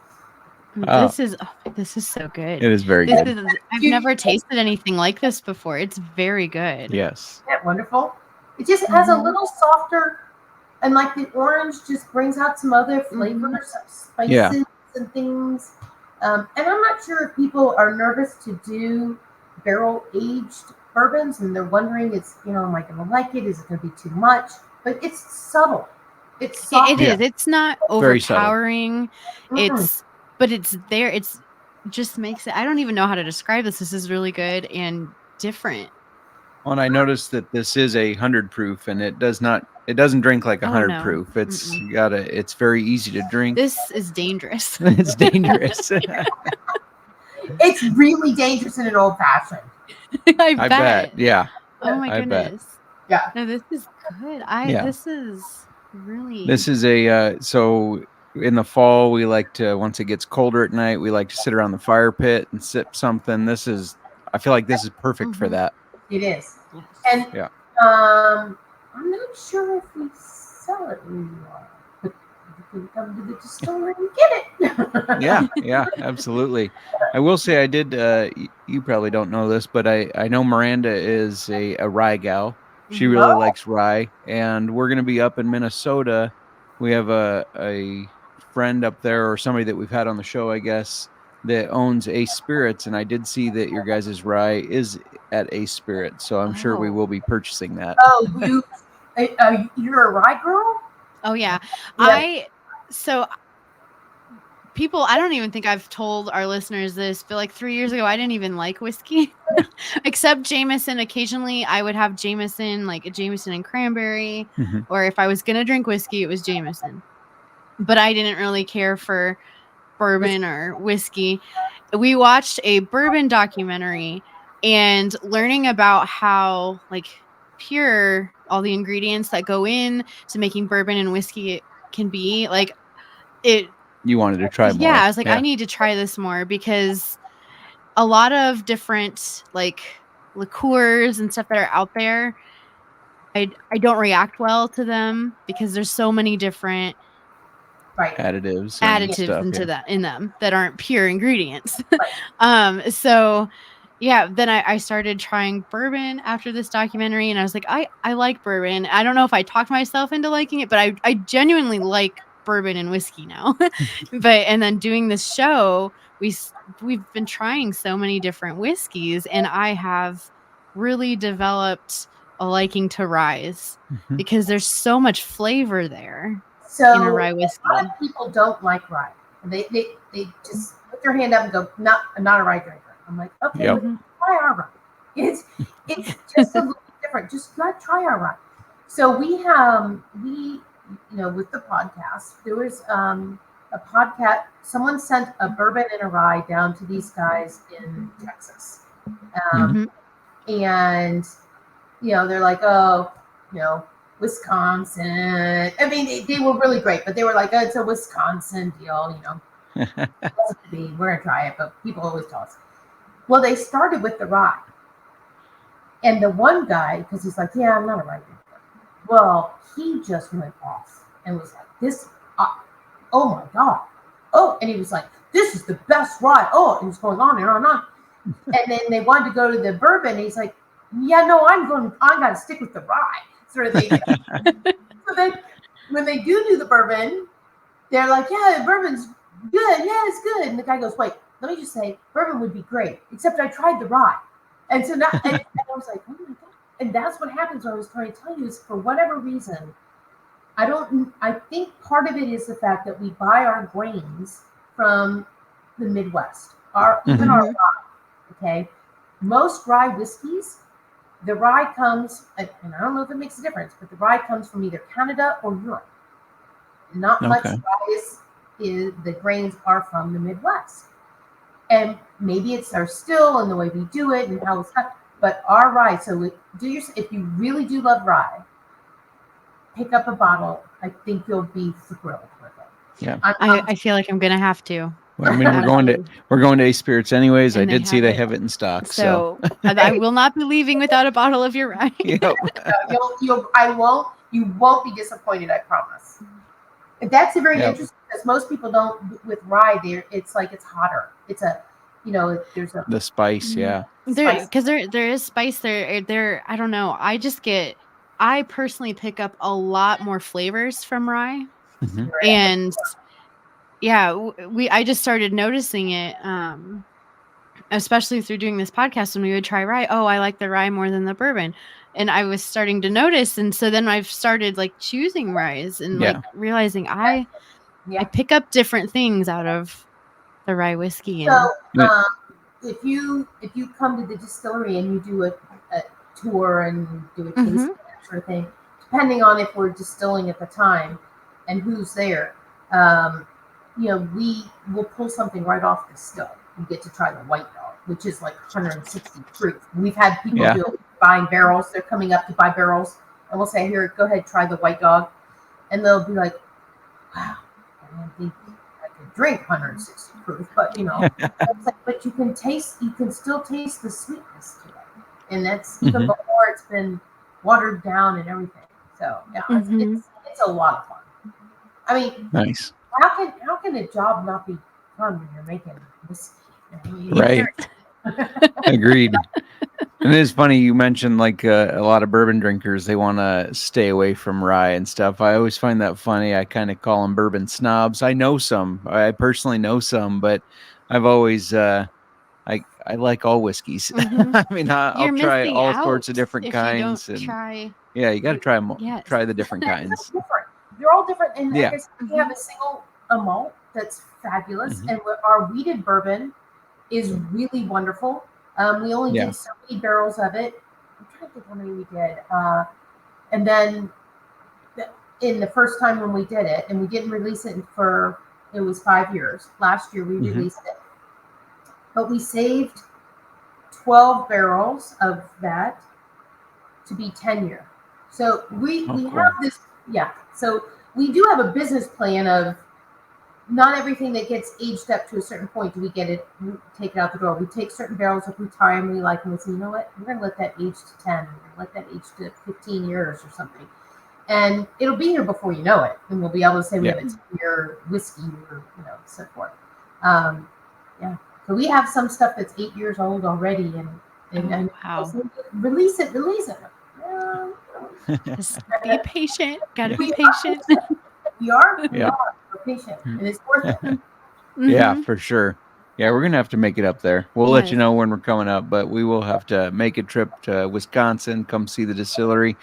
This is so good. It is very good. I've never tasted anything like this before. It's very good. Yes. Isn't that wonderful? It just has a little softer, and like the orange just brings out some other flavors, some spices and things. And I'm not sure if people are nervous to do barrel-aged bourbons, and they're wondering, am I going to like it? Is it going to be too much? But it's subtle. It's soft. It is. It's not Very subtle. Overpowering. But it's there. It's just makes it. I don't even know how to describe this. This is really good and different. Well, and I noticed that this is 100 proof, and it doesn't drink like 100 proof. It's very easy to drink. This is dangerous. It's dangerous. It's really dangerous in an old fashioned. I bet. Yeah. Oh my goodness. Bet. Yeah. No, this is good. This is really. This is so in the fall, we like to, once it gets colder at night, we like to sit around the fire pit and sip something. I feel like this is perfect for that. It is. Yes. And I'm not sure if we sell it where you are, but you can come to the distillery and get it. Yeah, absolutely. I will say I did, you probably don't know this, but I know Miranda is a rye gal. She really likes rye, and we're going to be up in Minnesota. We have a friend up there, or somebody that we've had on the show, I guess, that owns Ace Spirits, and I did see that your guys' rye is at Ace Spirits, so I'm sure we will be purchasing that. Oh, you're a rye girl? Oh yeah. People, I don't even think I've told our listeners this, but like 3 years ago, I didn't even like whiskey, except Jameson. Occasionally, I would have Jameson, like a Jameson and cranberry, or if I was going to drink whiskey, it was Jameson. But I didn't really care for bourbon or whiskey. We watched a bourbon documentary, and learning about how like pure all the ingredients that go in to making bourbon and whiskey can be, like it. You wanted to try more. Yeah, I was like, I need to try this more, because a lot of different like liqueurs and stuff that are out there, I don't react well to them, because there's so many different additives into that in them that aren't pure ingredients. So yeah, then I started trying bourbon after this documentary, and I was like, I like bourbon. I don't know if I talked myself into liking it, but I genuinely like bourbon and whiskey now. And then doing this show, we've been trying so many different whiskeys, and I have really developed a liking to ryes, because there's so much flavor there. So in a rye whiskey. A lot of people don't like rye. They just put their hand up and go, "No, I'm not a rye drinker." I'm like, okay, try our rye. It's just a little different, Just try our rye. So we with the podcast, there was a podcast. Someone sent a bourbon and a rye down to these guys in Texas, and they're like, oh, Wisconsin. I mean, they were really great, but they were like, oh, it's a Wisconsin deal, we're gonna try it, but people always tell us. Well, they started with the rye, and the one guy, because he's like, yeah, I'm not a rye drinker. Well, he just went off and was like, this, oh my God. Oh, and he was like, this is the best rye. Oh, and he was going on and on and on. And then they wanted to go to the bourbon. And he's like, yeah, no, I got to stick with the rye sort of thing. So then when they do the bourbon, they're like, yeah, the bourbon's good. Yeah, it's good. And the guy goes, wait, let me just say, bourbon would be great, except I tried the rye. And so now, and I was like, oh my God. And that's what happens when I was trying to tell you is for whatever reason, I think part of it is the fact that we buy our grains from the Midwest, even our rye, okay? Most rye whiskeys, the rye comes, and I don't know if it makes a difference, but the rye comes from either Canada or Europe. Not much rye is the grains are from the Midwest. And maybe it's our still and the way we do it and how it's cut. But our rye, so if you really do love rye, pick up a bottle. I think you'll be thrilled with it. Yeah, I feel like I'm gonna have to. Well, I mean, we're going to Ace Spirits anyways. I did see they have it in stock. So I will not be leaving without a bottle of your rye. Yep. You won't be disappointed. I promise. And that's very interesting because most people don't with rye. It's like it's hotter. It's there's the spice. Yeah. Because there is spice there. I don't know. I personally pick up a lot more flavors from rye, and I just started noticing it, especially through doing this podcast when we would try rye. Oh, I like the rye more than the bourbon, and I was starting to notice, and so then I've started like choosing ryes and like realizing I pick up different things out of the rye whiskey. So if you come to the distillery and you do a tour and do a tasting, that sort of thing, depending on if we're distilling at the time and who's there, we will pull something right off the still. You get to try the white dog, which is like 160 proof. We've had people buying barrels. They're coming up to buy barrels, and we'll say, "Here, go ahead, try the white dog," and they'll be like, "Wow, I didn't think I could drink 160 proof," but it's like, but you can still taste the sweetness to it, and that's even before it's been watered down and everything. So it's a lot of fun. I mean, nice. How can a job not be fun when you're making whiskey? Right. Agreed. And it is funny you mentioned like a lot of bourbon drinkers, they want to stay away from rye and stuff. I always find that funny. I kind of call them bourbon snobs. I know some. I personally know some, but I've always I like all whiskeys. I mean, I'll try all sorts of different kinds. You got to try them. Yes. Try the different kinds. They're all different. And I guess we have a single malt that's fabulous. And our wheated bourbon is really wonderful. We only did so many barrels of it. I'm trying to think how many we did. And then in the first time when we did it, and we didn't release it it was 5 years. Last year we released it. But we saved 12 barrels of that to be 10-year. So we have this, so we do have a business plan of not everything that gets aged up to a certain point do we take it out the door. We take certain barrels if we try them, we like them, we say, you know what, we're going to let that age to 10, let that age to 15 years or something. And it'll be here before you know it. And we'll be able to say we have a 10-year whiskey or, so forth. So we have some stuff that's 8 years old already and release it. Just be patient. Gotta be patient. We are patient, and it's worth it. Yeah, for sure. Yeah, we're gonna have to make it up there. We'll let you know when we're coming up, but we will have to make a trip to Wisconsin, come see the distillery.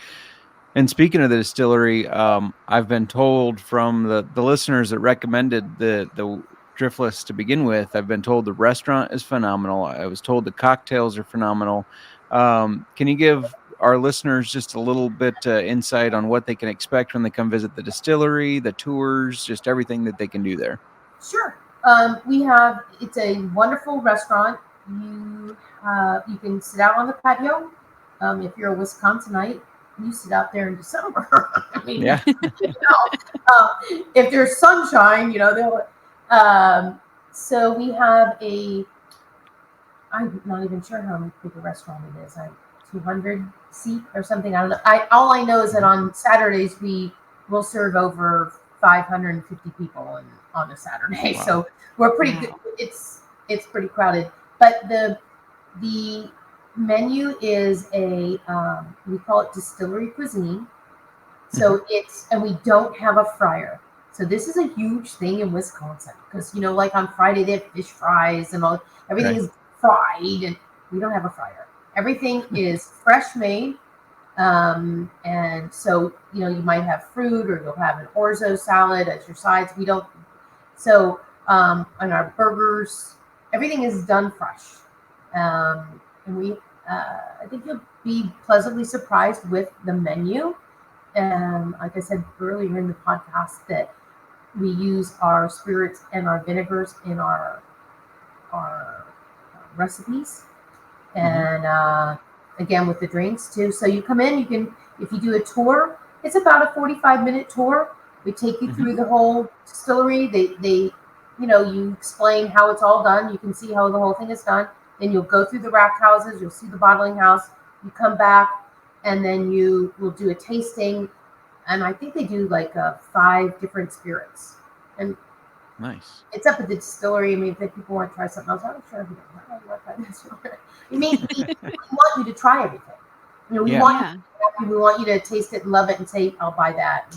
And speaking of the distillery, I've been told from the listeners that recommended the Driftless to begin with, I've been told the restaurant is phenomenal. I was told the cocktails are phenomenal. Can you give our listeners just a little bit insight on what they can expect when they come visit the distillery, the tours, just everything that they can do there? Sure. It's a wonderful restaurant. You can sit out on the patio. If you're a Wisconsinite, you sit out there in December. I mean, Yeah. If there's sunshine, they'll. So we have I'm not even sure how big a restaurant it is. 200 seat or something. I don't know. All I know is that on Saturdays we will serve over 550 people on a Saturday. Wow. So we're pretty good. It's pretty crowded. But the menu is we call it distillery cuisine. So and we don't have a fryer. So this is a huge thing in Wisconsin because, like on Friday they have fish fries and everything is fried, and we don't have a fryer. Everything is fresh made. And so, you might have fruit or you'll have an orzo salad as your sides. We don't. So on our burgers, everything is done fresh. And I think you'll be pleasantly surprised with the menu. And like I said earlier in the podcast, that we use our spirits and our vinegars in our recipes, and again with the drinks too. So you come in, if you do a tour, it's about a 45-minute tour. We take you through the whole distillery. They you explain how it's all done. You can see how the whole thing is done. Then you'll go through the rack houses. You'll see the bottling house. You come back, and then you will do a tasting. And I think they do like 5 different spirits. And Nice. it's up at the distillery. I mean, if people want to try something else, I'm sure we want you to try everything. We want you to taste it and love it and say, I'll buy that.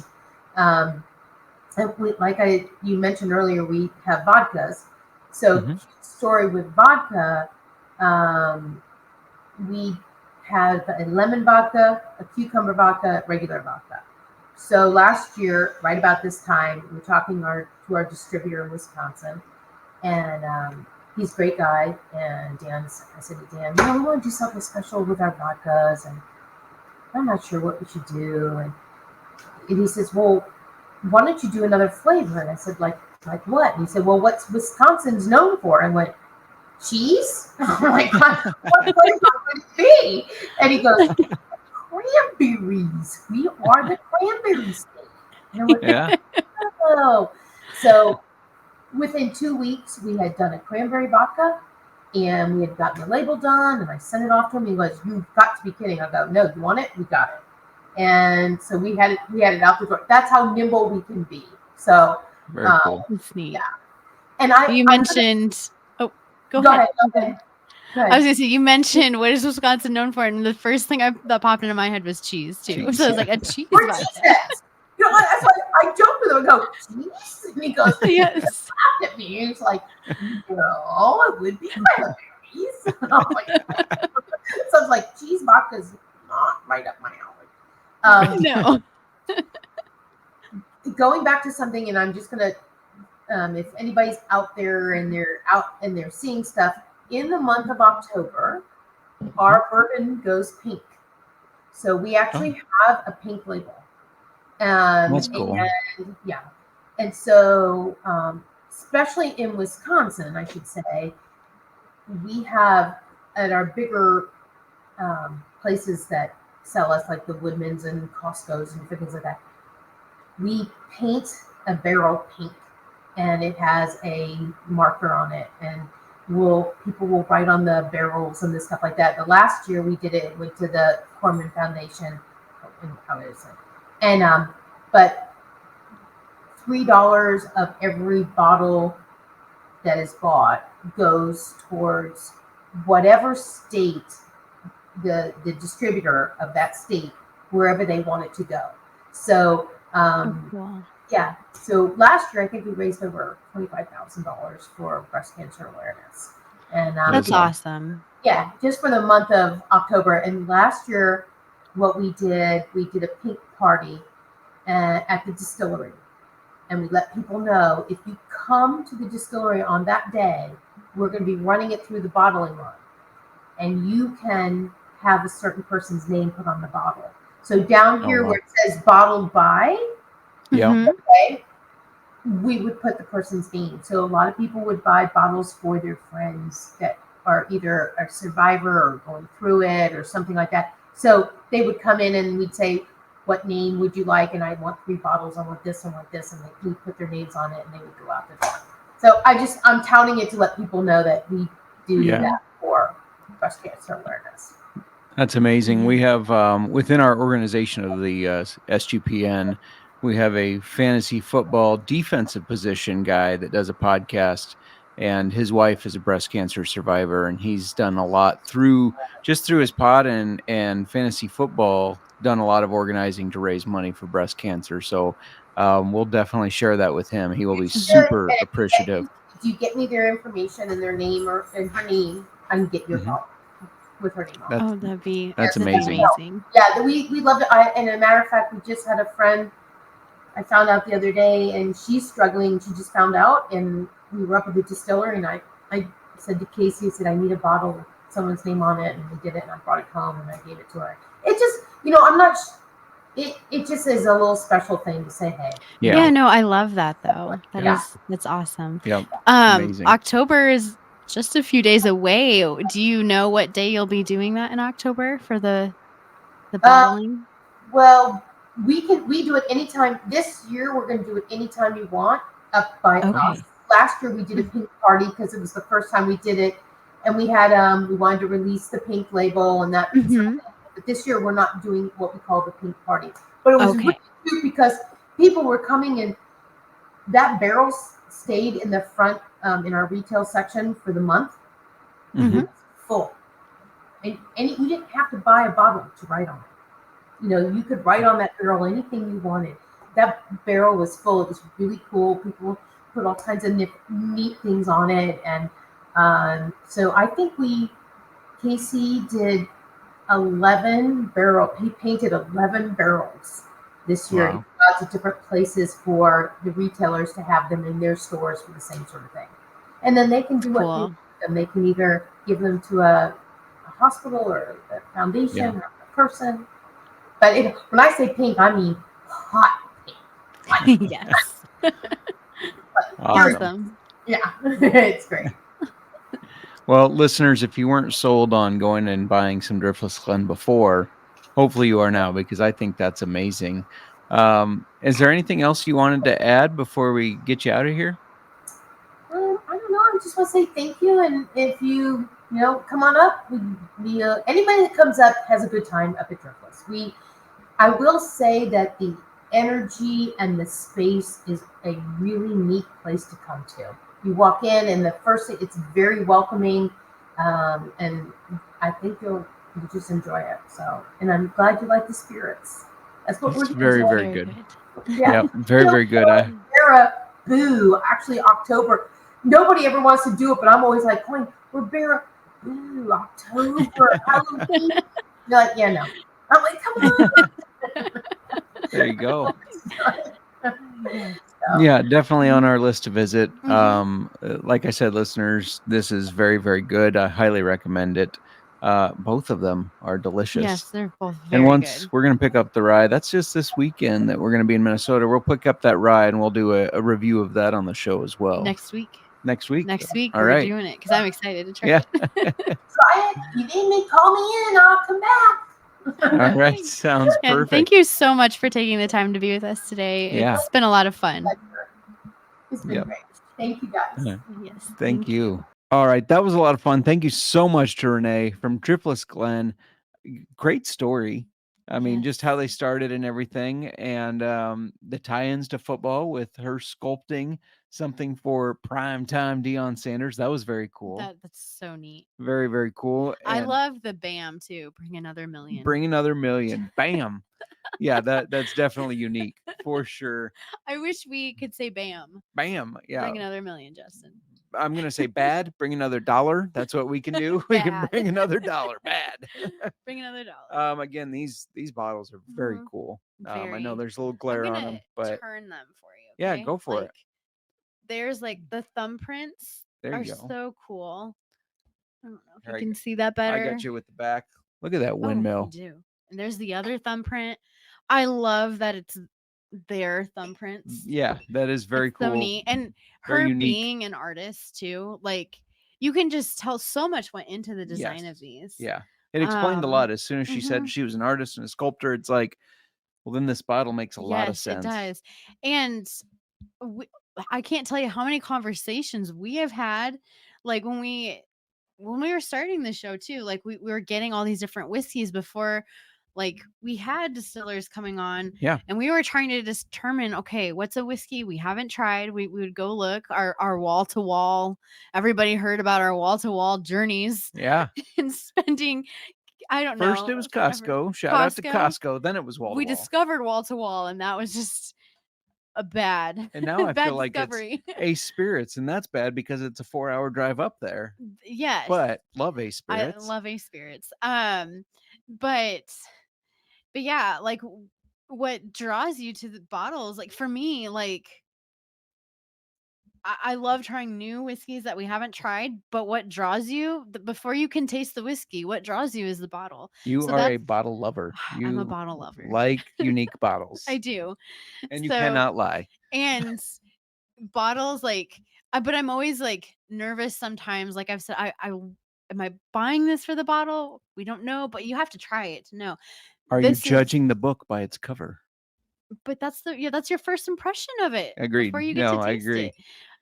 And you mentioned earlier, we have vodkas. So story with vodka, we have a lemon vodka, a cucumber vodka, regular vodka. So last year, right about this time, we were talking to our distributor in Wisconsin, and he's a great guy. And I said to Dan, we want to do something special with our vodkas, and I'm not sure what we should do. And he says, well, why don't you do another flavor? And I said, like what? And he said, well, what's Wisconsin's known for? And I went, cheese? I'm like, what flavor would it be? And he goes, cranberries. We are the cranberry state. And I went, Yeah. oh. So within 2 weeks, we had done a cranberry vodka, and we had gotten the label done, and I sent it off to him. He goes, you've got to be kidding. I go, no, you want it? We got it. And so we had it out the door. That's how nimble we can be. So Very cool. That's neat. Yeah. And you mentioned. Go ahead. I was gonna say, you mentioned what is Wisconsin known for, and the first thing that popped into my head was cheese too. So I was like, a cheese vodka. That's why I joked with him. I go, cheese? And he goes, yes. Laughed at me. He's like, no, it would be cranberries. And I'm like, so I was like, cheese vodka is not right up my alley. No. Going back to something, and I'm just gonna, if anybody's out there and they're seeing stuff, in the month of October, our bourbon goes pink. So we actually have a pink label. That's cool. And so, especially in Wisconsin, I should say, we have at our bigger places that sell us, like the Woodmans and Costco's and things like that, we paint a barrel pink, and it has a marker on it, and people will write on the barrels and this stuff like that. The last year we did it, went to the Corman Foundation, and but $3 of every bottle that is bought goes towards whatever state the distributor of that state, wherever they want it to go. So yeah. So last year, I think we raised over $25,000 for breast cancer awareness. And that's awesome. Yeah, just for the month of October. And last year, what we did a pink party at the distillery. And we let people know, if you come to the distillery on that day, we're going to be running it through the bottling line. And you can have a certain person's name put on the bottle. So down Oh, here wow. where it says bottled by, Yeah. Mhm. okay, we would put the person's name. So a lot of people would buy bottles for their friends that are either a survivor or going through it or something like that. So they would come in and we'd say, what name would you like? And I want 3 bottles. I want this, I want this. And they would put their names on it and they would go out the door. So I'm touting it to let people know that we do that for breast cancer awareness. That's amazing. We have within our organization of the SGPN, we have a fantasy football defensive position guy that does a podcast, and his wife is a breast cancer survivor, and he's done a lot through his pod and fantasy football, done a lot of organizing to raise money for breast cancer. So we'll definitely share that with him. He will be super appreciative. Do you get me their information and their name and her name? I can get your Mhm. help with her name on. Oh, that'd be That's Yes, amazing. Yeah, we love it. And as a matter of fact, we just had a friend I found out the other day, and she's struggling. She just found out, and we were up at the distillery, and I said to Casey, I said, I need a bottle with someone's name on it, and we did it, and I brought it home, and I gave it to her. It just, I'm not. It just is a little special thing to say, hey. Yeah, no, I love that though. That's awesome. Yep. Amazing. October is just a few days away. Do you know what day you'll be doing that in October for the bottling? Well, we do it anytime. This year we're going to do it anytime you want up by us. Last year we did a pink party because it was the first time we did it, and we had we wanted to release the pink label and that. But this year we're not doing what we call the pink party. But it was really cute because people were coming in. That barrel stayed in the front in our retail section for the month. Full, and you didn't have to buy a bottle to write on it. You could write on that barrel anything you wanted. That barrel was full. It was really cool. People put all kinds of neat things on it, and so I think Casey did 11 barrel. He painted 11 barrels this year. Wow. Lots of different places for the retailers to have them in their stores for the same sort of thing, and then they can do what they do with them. They can either give them to a hospital or a foundation or a person. But when I say pink, I mean hot pink. Yes. Awesome. Yeah, it's great. Well, listeners, if you weren't sold on going and buying some Driftless Glen before, hopefully you are now, because I think that's amazing. Is there anything else you wanted to add before we get you out of here? I don't know. I just want to say thank you, and if you come on up, anybody that comes up has a good time up at Driftless. I will say that the energy and the space is a really neat place to come to. You walk in, and the first thing, it's very welcoming, and I think you'll just enjoy it. So, and I'm glad you like the spirits. That's what we're very, very good. Yeah, very, very good. Baraboo, actually October. Nobody ever wants to do it, but I'm always like, we're Baraboo, October, Halloween. You're like, yeah, no. I'm like, come on. There you go. Yeah, definitely on our list to visit. Like I said, listeners, this is very, very good. I highly recommend it. Both of them are delicious. Yes, they're both very And once good. we're going to pick up the rye, that's just this weekend that we're going to be in Minnesota. We'll pick up that rye and we'll do a review of that on the show as well. Next week. Next week All right. We're doing it because I'm excited to try it. Try it. You need me, call me in. I'll come back. All right. Sounds And perfect. thank you so much for taking the time to be with us today. Yeah. It's been a lot of fun. It's been great. Thank you, guys. Yes. Thank you. All right. That was a lot of fun. Thank you so much to Renee from Driftless Glen. Great story. I mean, just how they started and everything, and the tie-ins to football with her sculpting something for primetime Deion Sanders. That was very cool. That's so neat. Very, very cool. I And love the BAM too. Bring another million. Bring another million. Bam. Yeah, that's definitely unique for sure. I wish we could say BAM. Bam. Yeah. Bring another million, Justin. I'm going to say bad. Bring another $1. That's what we can do. We can bring another $1. Bad. Bring another $1. Again, these bottles are very cool. I know there's a little glare on them, but turn them for you. Yeah, go for it. There's the thumbprints There are you go. so cool. I don't know if Here, you can see that better. I got you with the back. Look at that Oh, windmill. we do. And there's the other thumbprint. I love that it's their thumbprints. Yeah, that is very It's cool. so neat. And Very her unique. being an artist too, like you can just tell so much went into the design of these. Yeah. It explained a lot. As soon as she mhm. said she was an artist and a sculptor, it's like, well, then this bottle makes a lot of Yes, sense. it does. And I can't tell you how many conversations we have had, like when we were starting the show too. Like we were getting all these different whiskeys before, like we had distillers coming on. Yeah. And we were trying to determine, okay, what's a whiskey we haven't tried. We would go look our wall to wall. Everybody heard about our wall to wall journeys. Yeah. And spending, I don't know. First it was Costco. Shout out to Costco. Then it was wall to wall. We discovered wall to wall, and that was just a bad. And now I bad feel like discovery. it's Ace Spirits, and that's bad because it's a 4-hour drive up there. Yes. But love Ace Spirits. I love Ace Spirits. But yeah, like what draws you to the bottles, like for me, like I love trying new whiskeys that we haven't tried, but what draws you before you can taste the whiskey, what draws you is the bottle. You are a bottle lover. I'm a bottle lover. Like unique bottles. I do. And you cannot lie. And bottles, like, but I'm always like nervous sometimes. Like I've said, I am I buying this for the bottle? We don't know, but you have to try it to know. Are you judging the book by its cover? But that's your first impression of it. Agreed. Before you get to taste I agree. it.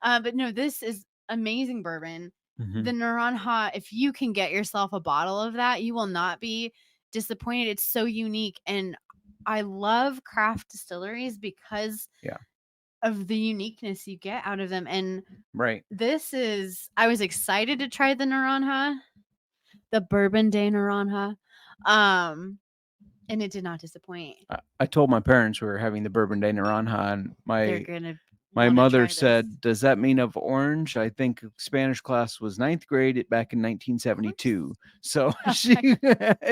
But no, this is amazing bourbon. Mhm. The Naranja, if you can get yourself a bottle of that, you will not be disappointed. It's so unique. And I love craft distilleries because of the uniqueness you get out of them. And I was excited to try the Naranja, the Bourbon de Naranja. And it did not disappoint. I told my parents we were having the Bourbon de Naranja, and my wanna mother try this. said, "Does that mean of orange?" I think Spanish class was 9th grade back in 1972. So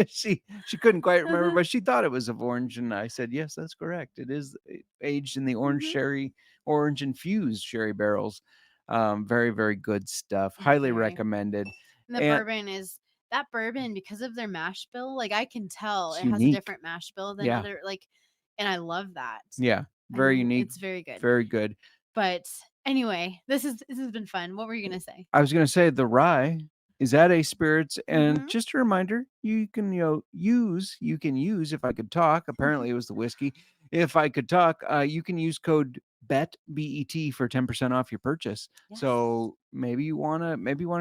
she couldn't quite remember, but she thought it was of orange, and I said, "Yes, that's correct. It is aged in the orange sherry, orange infused sherry barrels. Very, very good stuff. Highly recommended." And the bourbon is that bourbon, because of their mash bill, like I can tell it has unique. a different mash bill than other, like, and I love that. Yeah, very unique. It's very good. Very good. But anyway, this has been fun. What were you gonna say? I was gonna say the rye is at Ace Spirits, and just a reminder, you can use if I could talk. Apparently, it was the whiskey. If I could talk, you can use code BET for 10% off your purchase. Yes. So maybe you wanna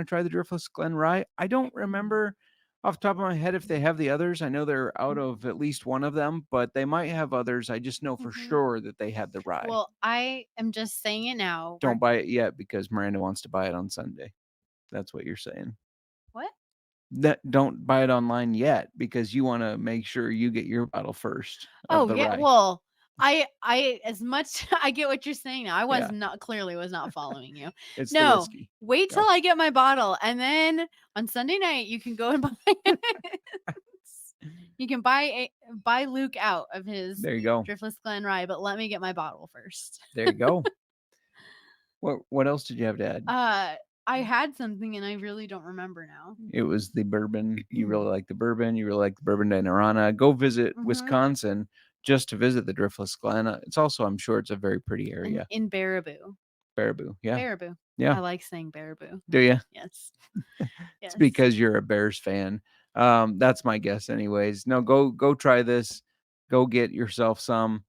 try the Driftless Glen Rye. I don't remember off the top of my head if they have the others. I know they're out of at least one of them, but they might have others. I just know for sure that they had the rye. Well, I am just saying it now. Don't buy it yet because Miranda wants to buy it on Sunday. That's what you're saying. What? Don't buy it online yet because you want to make sure you get your bottle first. Oh yeah. Rye. Well, I as much I get what you're saying now. I was not following you. It's the whiskey. Wait till I get my bottle, and then on Sunday night you can go and buy it. You can buy Luke out of his Driftless Glen Rye, but let me get my bottle first. There you go. What else did you have to add? I had something and I really don't remember now. It was the bourbon. You really like the bourbon. You really like the Bourbon de Naranja. Go visit Wisconsin just to visit the Driftless Glen. It's also, I'm sure, it's a very pretty area. In Baraboo. Baraboo, yeah. Baraboo. Yeah. I like saying Baraboo. Do you? Yes. It's because you're a Bears fan. That's my guess, anyways. No, go try this. Go get yourself some.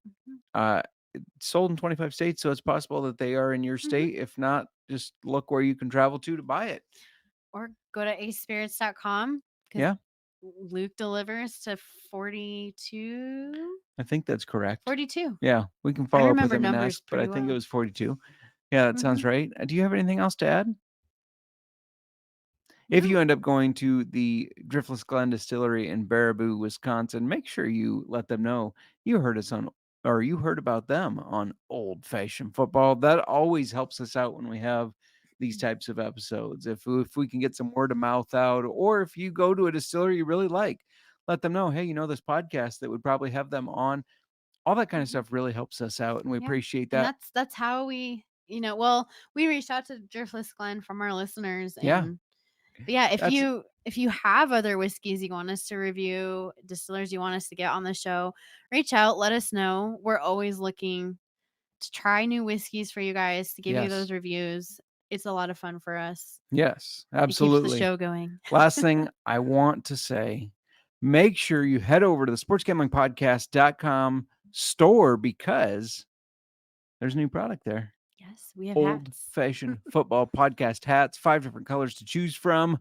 It's sold in 25 states, so it's possible that they are in your state. If not, just look where you can travel to buy it. Or go to acespirits.com. Yeah. Luke delivers to 42. I think that's correct. 42. Yeah. We can follow up with him and ask, but I think it was 42. Yeah, that sounds right. Do you have anything else to add? If you end up going to the Driftless Glen Distillery in Baraboo, Wisconsin, make sure you let them know you heard about them on Old Fashioned Football. That always helps us out when we have these types of episodes. If we can get some word of mouth out, or if you go to a distillery you really like, let them know, hey, this podcast that would probably have them on. All that kind of stuff really helps us out, and we appreciate that. And that's how we, we reached out to Driftless Glen from our listeners. And if if you have other whiskeys you want us to review, distillers you want us to get on the show, reach out, let us know. We're always looking to try new whiskeys for you guys, to give you those reviews. It's a lot of fun for us. Yes, It keeps absolutely. the show going. Last thing I want to say, make sure you head over to the sportsgamblingpodcast.com store because there's a new product there. Yes, we have Old hats. Fashioned Football Podcast hats, 5 different colors to choose from.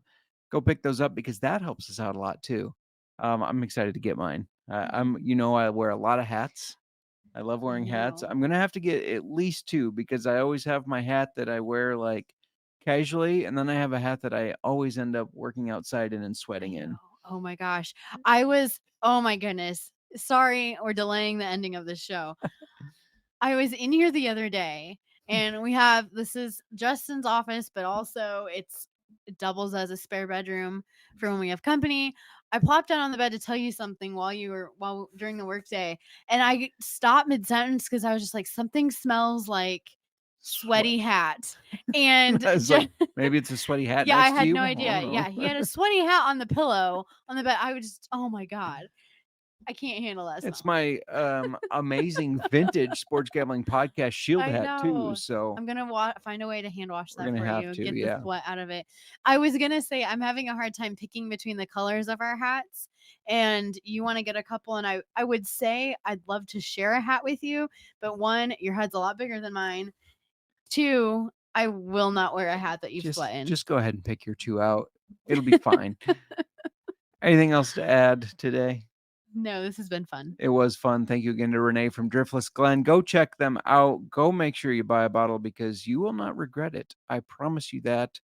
Go pick those up because that helps us out a lot too. I'm excited to get mine. I wear a lot of hats. I love wearing hats. I'm going to have to get at least 2 because I always have my hat that I wear like casually, and then I have a hat that I always end up working outside in and sweating in. Oh my gosh. Oh my goodness. Sorry, we're delaying the ending of the show. I was in here the other day and this is Justin's office, but also it doubles as a spare bedroom for when we have company. I plopped down on the bed to tell you something while during the workday, and I stopped mid-sentence because I was just like, something smells like sweaty hat. And like, maybe it's a sweaty hat. Yeah, next I to had you? no idea. Yeah, he had a sweaty hat on the pillow on the bed. I was just, oh my God. I can't handle that. It's my amazing vintage sports gambling podcast shield I hat know. too. So I'm gonna find a way to hand wash that gonna for have you. to, Get yeah. the sweat out of it. I was gonna say I'm having a hard time picking between the colors of our hats, and you want to get a couple. And I would say I'd love to share a hat with you, but 1, your head's a lot bigger than mine. 2, I will not wear a hat that you've sweat in. Just go ahead and pick your 2 out. It'll be fine. Anything else to add today? No, this has been fun. It was fun. Thank you again to Renee from Driftless Glen. Go check them out. Go make sure you buy a bottle because you will not regret it. I promise you that.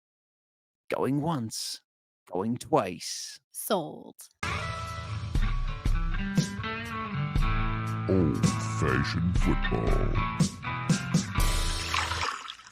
Going once, going twice. Sold. Old Fashioned Football.